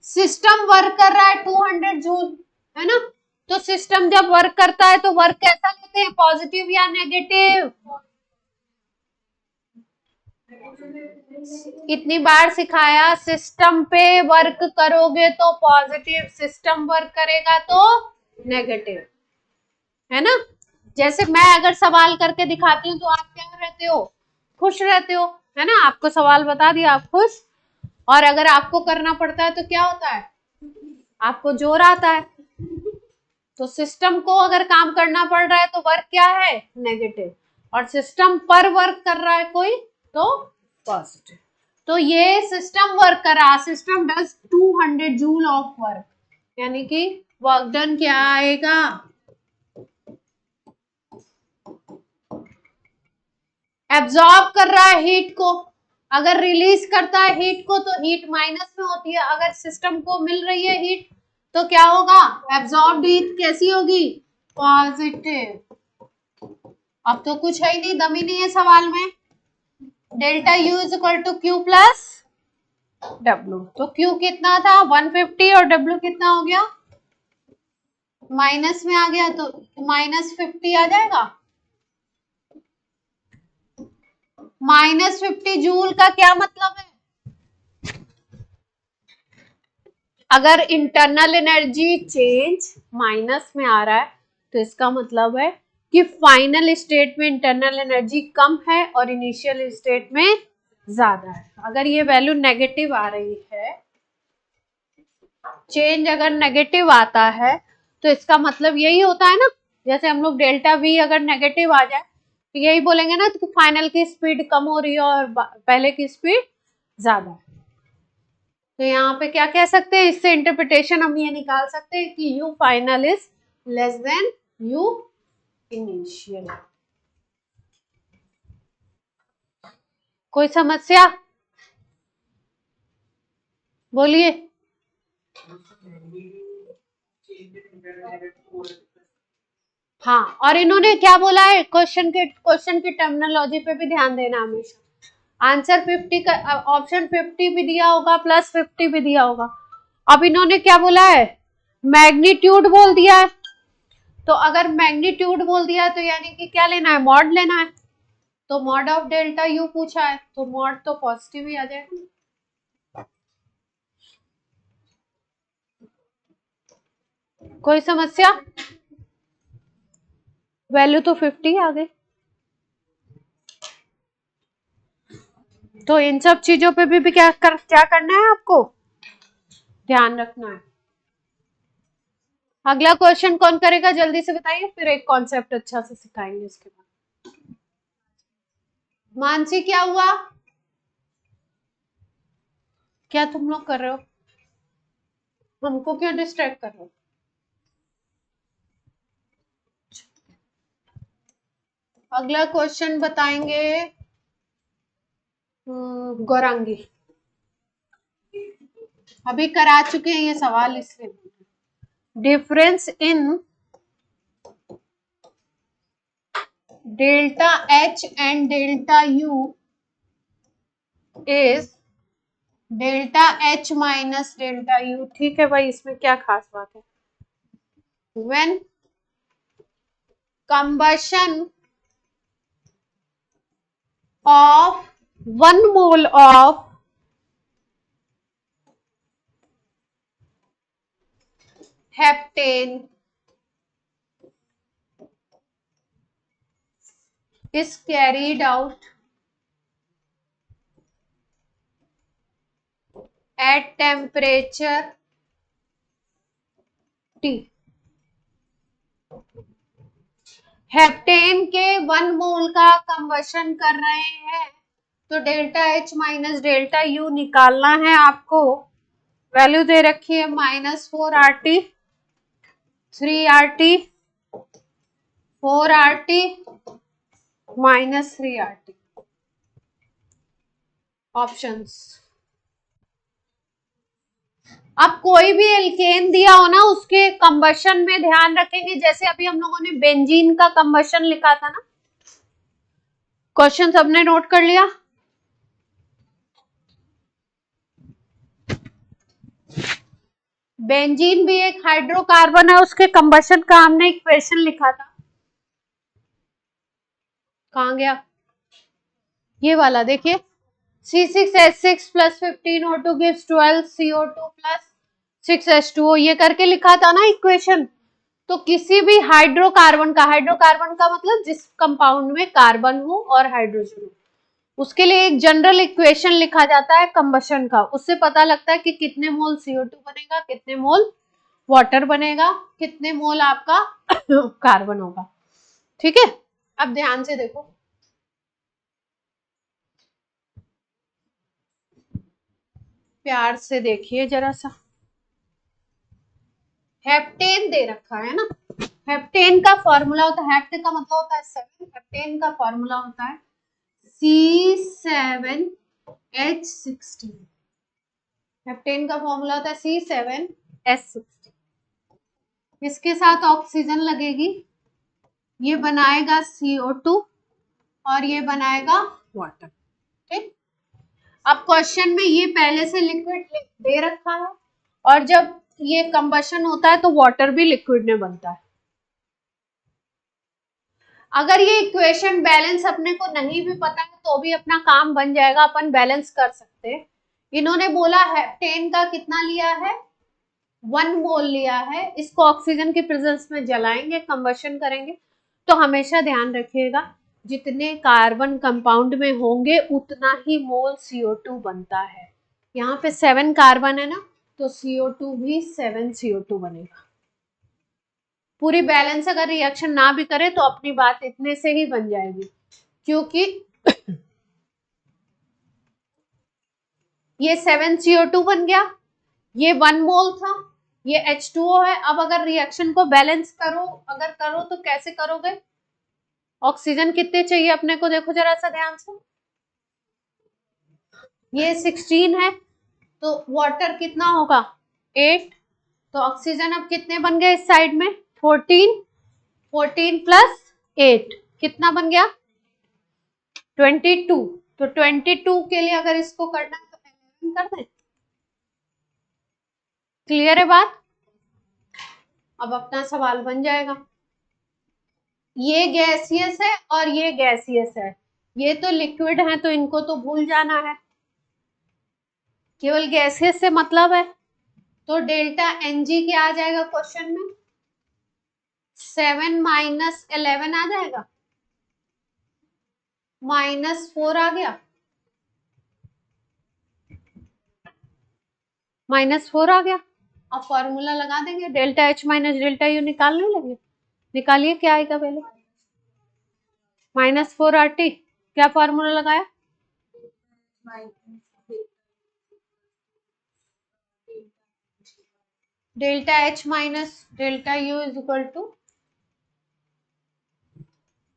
सिस्टम वर्क कर रहा है 200 जूल, है ना? तो सिस्टम जब वर्क करता है तो वर्क कैसा लेते हैं, पॉजिटिव या नेगेटिव? इतनी बार सिखाया, सिस्टम पे वर्क करोगे तो पॉजिटिव, सिस्टम वर्क करेगा तो नेगेटिव, है ना? जैसे मैं अगर सवाल करके दिखाती हूँ तो आप क्या रहते हो, खुश रहते हो, है ना? आपको सवाल बता दिया, आप खुश। और अगर आपको करना पड़ता है तो क्या होता है, आपको जोर आता है। तो सिस्टम को अगर काम करना पड़ रहा है तो वर्क क्या है, नेगेटिव, और सिस्टम पर वर्क कर रहा है कोई तो पॉजिटिव। तो ये सिस्टम वर्क कर रहा है, system does 200 joule of work, यानी कि वर्क डन क्या आएगा, एब्जॉर्ब कर रहा है हीट को, अगर रिलीज करता है हीट को तो हीट माइनस में होती है, अगर सिस्टम को मिल रही है हीट तो क्या होगा, एब्जॉर्ब्ड हीट कैसी होगी, पॉजिटिव। अब तो कुछ है ही नहीं, दम ही नहीं है सवाल में। Delta U is equal to Q plus W. तो क्यू कितना था 150 और डब्ल्यू कितना हो गया, माइनस में आ गया, तो -50 आ जाएगा। -50 जूल का क्या मतलब है, अगर इंटरनल एनर्जी चेंज माइनस में आ रहा है तो इसका मतलब है कि फाइनल स्टेट में इंटरनल एनर्जी कम है और इनिशियल स्टेट में ज्यादा है। अगर ये वैल्यू नेगेटिव आ रही है, चेंज अगर नेगेटिव आता है तो इसका मतलब यही होता है ना, जैसे हम लोग डेल्टा वी अगर नेगेटिव आ जाए तो यही बोलेंगे ना कि फाइनल की स्पीड कम हो रही है और पहले की स्पीड ज्यादा है। तो यहाँ पे क्या कह सकते हैं, इससे इंटरप्रिटेशन हम ये निकाल सकते हैं कि you final is less than you initial. कोई समस्या बोलिए। हाँ, और इन्होंने क्या बोला है, क्वेश्चन की टर्मिनोलॉजी पे भी ध्यान देना हमेशा। आंसर 50 का ऑप्शन 50 भी दिया होगा, +50 भी दिया होगा। अब इन्होंने क्या बोला है, मैग्नीट्यूड बोल दिया है। तो अगर मैग्नीट्यूड बोल दिया तो यानी कि क्या लेना है, मॉड लेना है। तो मॉड ऑफ डेल्टा यू पूछा है, तो मॉड तो पॉजिटिव ही आ जाएगा। कोई समस्या, वैल्यू तो 50 आ गई। तो इन सब चीजों पे भी क्या करना है आपको, ध्यान रखना है। अगला क्वेश्चन कौन करेगा जल्दी से बताइए, फिर एक कॉन्सेप्ट अच्छा से सिखाएंगे इसके बाद। मानसी क्या हुआ, क्या तुम लोग कर रहे हो, हमको क्यों डिस्ट्रैक्ट कर रहे हो। अगला क्वेश्चन बताएंगे गौरांगी, अभी करा चुके हैं ये सवाल इसलिए। Difference in delta H and delta U is delta H minus delta U. ठीक है भाई, इसमें क्या खास बात है। When combustion of 1 mole of heptane is carried out at temperature T। Heptane के 1 मोल का कंबशन कर रहे हैं तो delta H minus delta U निकालना है आपको। वैल्यू दे रखी है -4RT, 3RT, 4RT, -3RT। Options, अब कोई भी एल्केन दिया हो ना उसके कंबशन में ध्यान रखेंगे, जैसे अभी हम लोगों ने बेंजीन का कंबशन लिखा था ना। क्वेश्चन सबने नोट कर लिया, बेंजीन भी एक हाइड्रोकार्बन है, उसके कंबशन का हमने इक्वेशन लिखा था। कहां गया ये वाला, देखिए C6H6 + 15O2 gives 12CO2 + 6H2O, ये करके लिखा था ना इक्वेशन। तो किसी भी हाइड्रोकार्बन का मतलब जिस कंपाउंड में कार्बन हो और हाइड्रोजन हो, उसके लिए एक जनरल इक्वेशन लिखा जाता है कंबशन का। उससे पता लगता है कि कितने मोल CO2 बनेगा, कितने मोल वाटर बनेगा, कितने मोल आपका कार्बन होगा। ठीक है, अब ध्यान से देखो, प्यार से देखिए जरा सा। हेप्टेन दे रखा है ना, हेप्टेन का फॉर्मूला होता है, हेप्ट का मतलब होता है 7, हेप्टेन का फॉर्मूला होता है C7H16। हेप्टेन का फॉर्मूला होता है C7H16। इसके साथ ऑक्सीजन लगेगी, ये बनाएगा CO2 और ये बनाएगा वाटर। ठीक, अब क्वेश्चन में ये पहले से लिक्विड दे रखा है और जब ये कंबशन होता है तो वाटर भी लिक्विड में बनता है। अगर ये इक्वेशन बैलेंस अपने को नहीं भी पता है तो भी अपना काम बन जाएगा, अपन बैलेंस कर सकते हैं। इन्होंने बोला हेप्टेन का कितना लिया है, 1 मोल लिया है, इसको ऑक्सीजन के प्रेजेंस में जलाएंगे, कंबशन करेंगे। तो हमेशा ध्यान रखिएगा जितने कार्बन कंपाउंड में होंगे उतना ही मोल CO2 बनता है। यहाँ पे 7 कार्बन है ना, तो CO2 भी 7 CO2 बनेगा। पूरी बैलेंस अगर रिएक्शन ना भी करे तो अपनी बात इतने से ही बन जाएगी, क्योंकि ये 7 CO2 बन गया, ये 1 मोल था, ये H2O है। अब अगर रिएक्शन को बैलेंस करो तो कैसे करोगे? ऑक्सीजन कितने चाहिए अपने को, देखो जरा सा ध्यान से, ये 16 है तो वाटर कितना होगा 8, तो ऑक्सीजन अब कितने बन गए इस साइड में 14, 14 प्लस 8 कितना बन गया 22। तो 22 के लिए अगर इसको करना है तो 11 कर दें। क्लियर है बात? अब अपना सवाल बन जाएगा, ये गैसियस है और ये गैसियस है, ये तो लिक्विड है तो इनको तो भूल जाना है, केवल गैसियस से मतलब है। तो डेल्टा Ng क्या आ जाएगा क्वेश्चन में, 7 माइनस 11 आ जाएगा, -4 आ गया, -4 आ गया। अब फॉर्मूला लगा देंगे, delta H minus delta U निकाल नहीं लेंगे, निकालिए क्या आएगा पहले, -4 RT, क्या फॉर्मूला लगाया, delta H minus delta U is equal to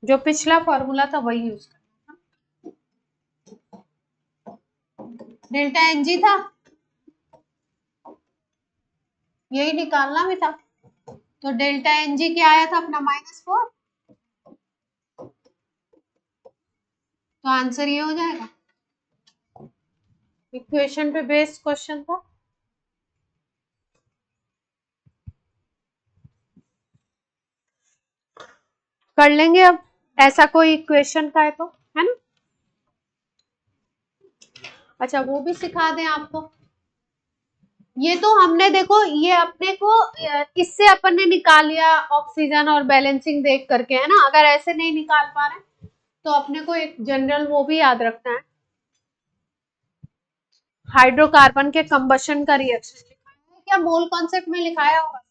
जो पिछला फॉर्मूला था वही यूज करना था, डेल्टा Ng था, यही निकालना भी था, तो डेल्टा Ng क्या आया था अपना -4, तो आंसर ये हो जाएगा। इक्वेशन पे बेस्ड क्वेश्चन था, कर लेंगे अब, ऐसा कोई इक्वेशन का है तो, है ना। अच्छा वो भी सिखा दें आपको, ये तो हमने देखो ये अपने को इससे अपन ने निकाल लिया ऑक्सीजन और बैलेंसिंग देख करके, है ना। अगर ऐसे नहीं निकाल पा रहे तो अपने को एक जनरल वो भी याद रखना है, हाइड्रोकार्बन के कंबशन का रिएक्शन लिखा है क्या, मोल कॉन्सेप्ट में लिखाया होगा,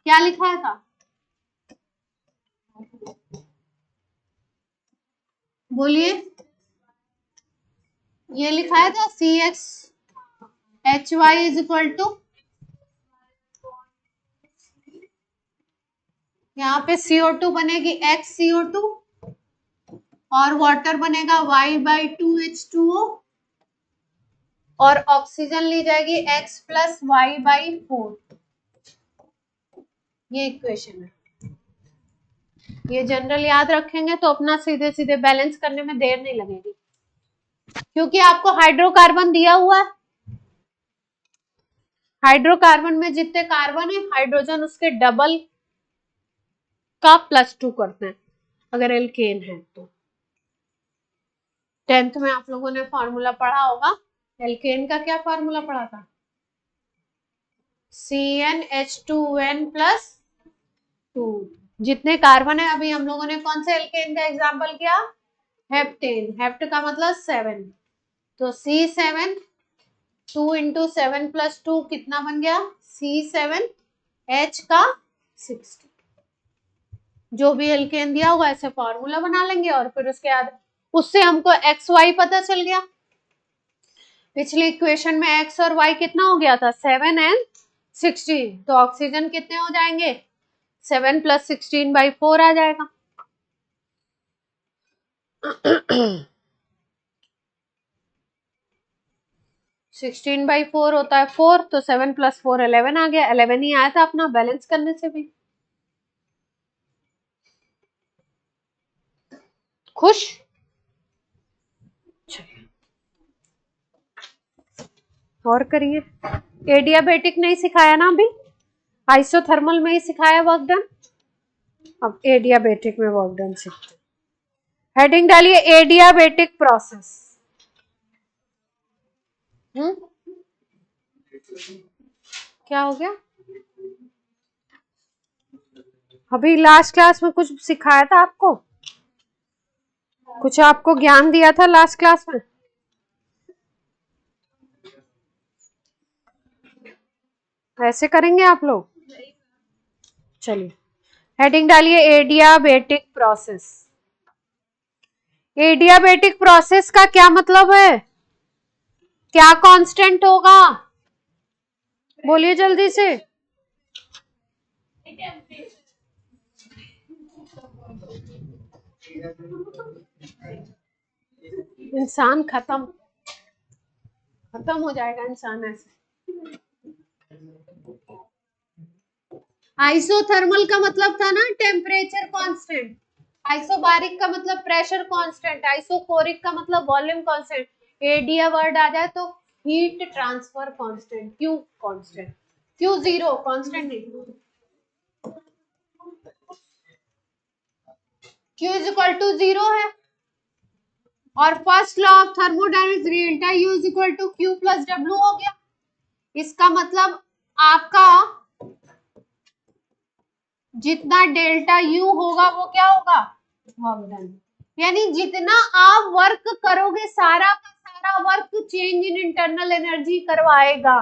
क्या लिखाया था, बोलिए, ये लिखाया था CxHy इज इक्वल टू, यहाँ पे CO2 बनेगी XCO2 और वाटर बनेगा Y/2H2O और ऑक्सीजन ली जाएगी X प्लस Y/4। ये इक्वेशन है, ये जनरल याद रखेंगे तो अपना सीधे सीधे बैलेंस करने में देर नहीं लगेगी, क्योंकि आपको हाइड्रोकार्बन दिया हुआ है, हाइड्रोकार्बन में जितने कार्बन है हाइड्रोजन उसके डबल का +2 करते हैं अगर एल्केन है तो। 10th में आप लोगों ने फॉर्मूला पढ़ा होगा, एल्केन का क्या फॉर्मूला पढ़ा था, CnH2n+2। जितने कार्बन है, अभी हम लोगों ने कौन से एल्केन का एग्जांपल किया, हेप्टेन, हेप्ट का मतलब 7, तो C7 2 × 7 + 2 कितना बन गया C7H का 60। जो भी एल्केन दिया होगा ऐसे फॉर्मूला बना लेंगे और फिर उसके बाद उससे हमको XY पता चल गया। पिछली इक्वेशन में X और Y कितना हो गया था 7 and 16, तो ऑक्सीजन कितने हो जाएंगे 7 + 16/4 आ जाएगा। 16/4 होता है 4, तो 7 + 4 11 आ गया। 11 ही आया था अपना बैलेंस करने से भी। खुश? और करिए। एडियाबेटिक नहीं सिखाया ना अभी, आइसोथर्मल में ही सिखाया वर्क डन। अब एडियाबेटिक में वर्क डन सीखते हैं। हेडिंग डालिए एडियाबेटिक प्रोसेस। क्या हो गया? अभी लास्ट क्लास में कुछ सिखाया था आपको, कुछ आपको ज्ञान दिया था लास्ट क्लास में? ऐसे करेंगे आप लोग? चलिए हेडिंग डालिए एडियाबेटिक प्रोसेस। एडियाबेटिक प्रोसेस का क्या मतलब है? क्या कांस्टेंट होगा? बोलिए जल्दी से। इंसान खत्म हो जाएगा इंसान ऐसे। आइसोथर्मल का मतलब था ना टेम्परेचर कांस्टेंट, आइसोबारिक का मतलब प्रेशर कांस्टेंट, आइसोकोरिक का मतलब वॉल्यूम कांस्टेंट। एडिया वर्ड आ जाए तो heat transfer constant, Q constant, Q zero constant नहीं, Q इज इक्वल टू 0 है। और first law of thermodynamics delta U is equal to Q plus W हो गया। इसका मतलब आपका जितना डेल्टा U होगा वो क्या होगा? Work done. यानी जितना आप वर्क करोगे सारा का सारा work change in internal energy करवाएगा,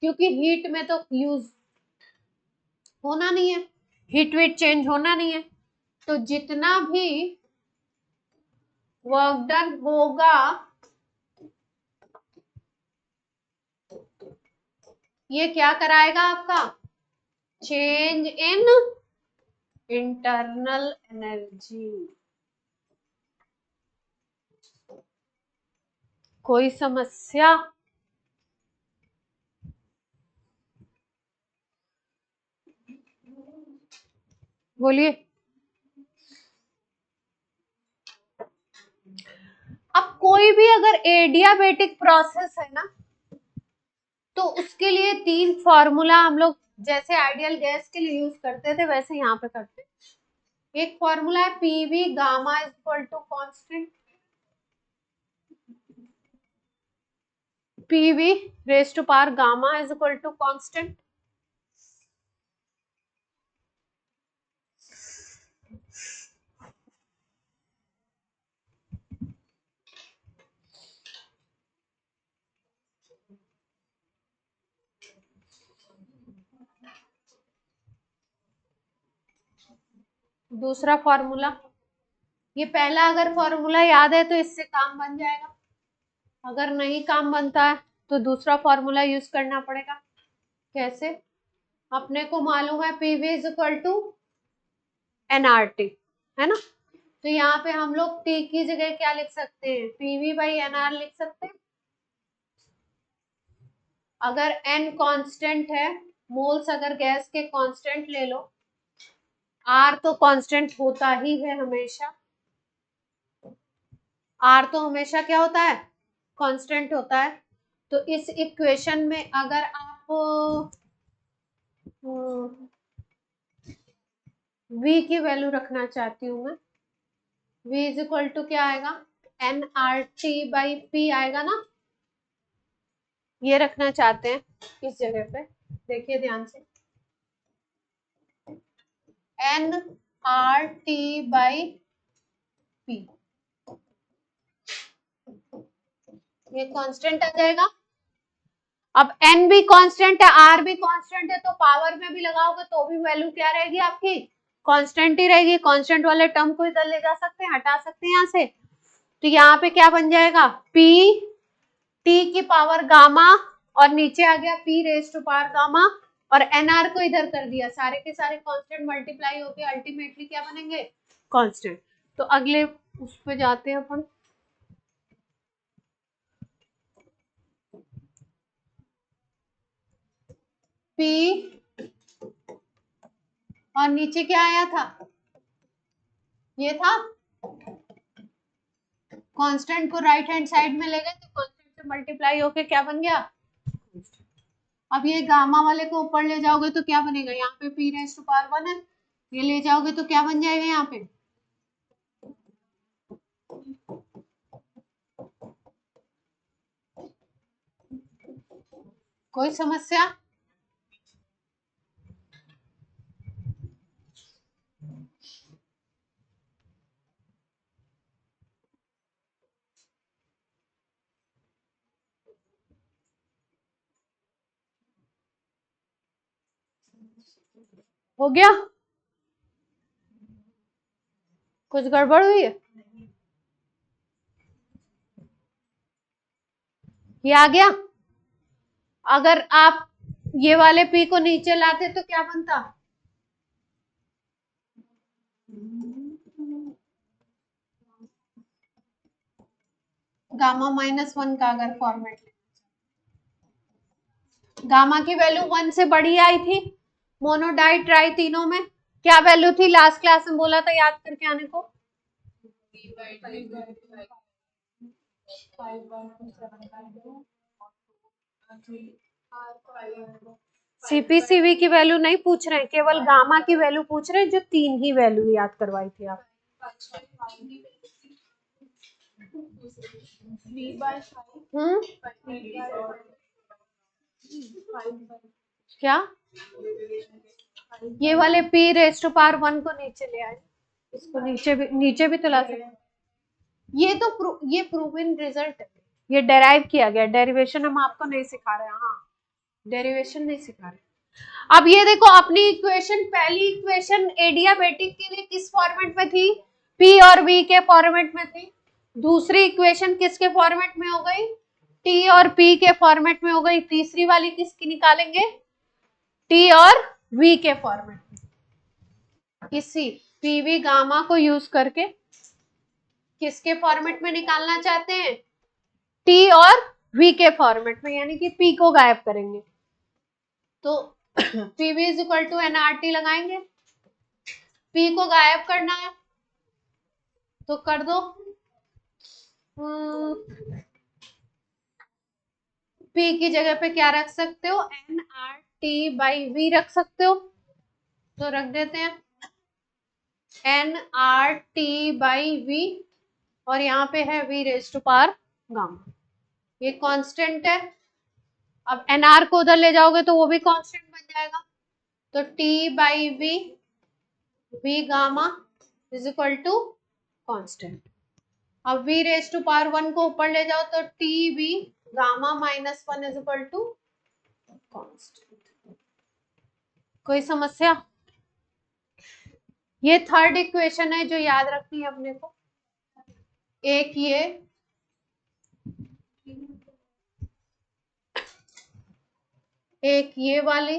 क्योंकि हीट में तो यूज होना नहीं है, हीट वेट चेंज होना नहीं है। तो जितना भी वर्क डन होगा ये क्या कराएगा आपका? Change in internal energy. कोई समस्या? बोलिए। अब कोई भी अगर एडियाबेटिक प्रोसेस है ना, तो उसके लिए 3 फॉर्मूला हम लोग जैसे आइडियल गैस के लिए यूज करते थे वैसे यहाँ पे करते हैं। एक फॉर्मूला है PV gamma is equal to constant, PV raise to power gamma is equal to constant. दूसरा फॉर्मूला, ये पहला अगर फॉर्मूला याद है तो इससे काम बन जाएगा, अगर नहीं काम बनता है तो दूसरा फॉर्मूला यूज करना पड़ेगा। कैसे? अपने को मालूम है PV is equal to NRT, है ना? तो यहाँ पे हम लोग टी की जगह क्या लिख सकते हैं? पीवी बाई एनआर लिख सकते हैं। अगर एन कांस्टेंट है, मोल्स अगर गैस के कांस्टेंट ले लो, आर तो कांस्टेंट होता ही है हमेशा, आर तो हमेशा क्या होता है? कांस्टेंट होता है। तो इस इक्वेशन में अगर आप V की वैल्यू रखना चाहती हूँ मैं, V इज इक्वल टू क्या आएगा? N R T by P आएगा ना, ये रखना चाहते हैं इस जगह पे। देखिए ध्यान से, N R T by P, ये कांस्टेंट आ जाएगा। अब एन भी कांस्टेंट है, आर भी कांस्टेंट है, तो पावर में भी लगाओगे तो भी वैल्यू क्या रहेगी आपकी? कांस्टेंट ही रहेगी। कांस्टेंट वाले टर्म को इधर ले जा सकते हैं, हटा सकते हैं यहाँ से। तो यहाँ पे क्या बन जाएगा? पी टी की पावर गामा, और नीचे आ गया P raise to power gamma, और एनआर को इधर कर दिया, सारे के सारे कांस्टेंट मल्टीप्लाई होके अल्टीमेटली क्या बनेंगे? कांस्टेंट। तो अगले उस पे जाते हैं अपन। पी और नीचे क्या आया था, ये था कांस्टेंट को राइट हैंड साइड में ले गए तो कांस्टेंट से मल्टीप्लाई होके क्या बन गया। अब ये गामा वाले को ऊपर ले जाओगे तो क्या बनेगा, यहाँ पे p रेज़ टू पावर 1 है, ये ले जाओगे तो क्या बन जाएगा यहाँ पे, कोई समस्या। हो गया, कुछ गड़बड़ हुई है, ये आ गया। अगर आप ये वाले p को नीचे लाते तो क्या बनता, गामा -1 का अगर फॉर्मेट, गामा की वैल्यू 1 से बड़ी आई थी, मोनो डाई ट्राई तीनों में क्या वैल्यू थी, लास्ट क्लास में बोला था याद करके आने को, सीपीसीवी की वैल्यू नहीं पूछ रहे हैं, केवल गामा की वैल्यू पूछ रहे हैं, जो 3 ही वैल्यू याद करवाई थी आप। क्या ये वाले p रेज़ टू पावर 1 को नीचे ले आए, इसको नीचे भी तो ला सकते, ये तो ये प्रूवन रिजल्ट है, ये डेराइव किया गया, डेरिवेशन हम आपको नहीं सिखा रहे हैं, हाँ डेरिवेशन नहीं सिखा रहे। अब ये देखो अपनी इक्वेशन, पहली इक्वेशन एडियाबेटिक के लिए किस फॉर्मेट में थी, p और v के फॉर्मेट में थी, दूसरी इक्वेशन किसके फॉर्मेट में हो गई, t और p के फॉर्मेट में हो गई, तीसरी वाली किसकी निकालेंगे, t और v के फॉर्मेट में। इसी pv गामा को यूज करके किसके फॉर्मेट में निकालना चाहते हैं, t और v के फॉर्मेट में, यानी कि p को गायब करेंगे तो pv is equal to nRT लगाएंगे, p को गायब करना है तो कर दो, p की जगह पे क्या रख सकते हो, nRT/v रख सकते हो, तो रख देते हैं nRT/v और यहाँ पे है v raise to power gamma, ये कांस्टेंट है। अब nr को उधर ले जाओगे तो वो भी कांस्टेंट बन जाएगा, तो t/v v gamma is equal to constant. अब v रेज़ टू पावर 1 को ऊपर ले जाओ तो tv gamma -1 is equal to constant. कोई समस्या, ये थर्ड इक्वेशन है जो याद रखनी है अपने को, एक ये वाली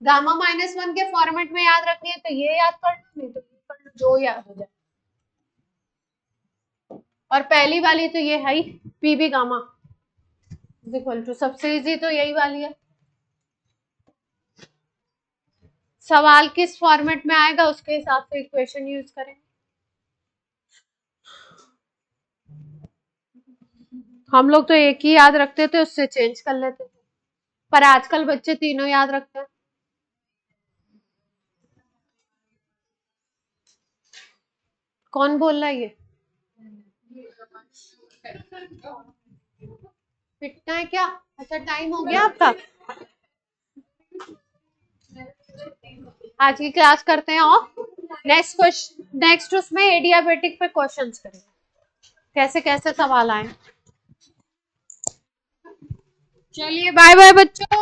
गामा -1 के फॉर्मेट में याद रखनी है तो ये याद कर लो, नहीं तो कर लो, जो याद हो जाए। और पहली वाली तो ये है ही, PV gamma is equal to, सबसे इजी तो यही वाली है। सवाल किस फॉर्मेट में आएगा उसके हिसाब से इक्वेशन यूज करें, हम लोग तो एक ही याद रखते थे, उससे चेंज कर लेते थे, पर आजकल बच्चे तीनों याद रखते हैं। कौन बोल रहा है ये, पिटना है क्या, अच्छा टाइम हो गया आपका, आज की क्लास करते हैं और नेक्स्ट उसमें एडियाबेटिक पे क्वेश्चंस करेंगे, कैसे कैसे सवाल आए। चलिए बाय बाय बच्चों।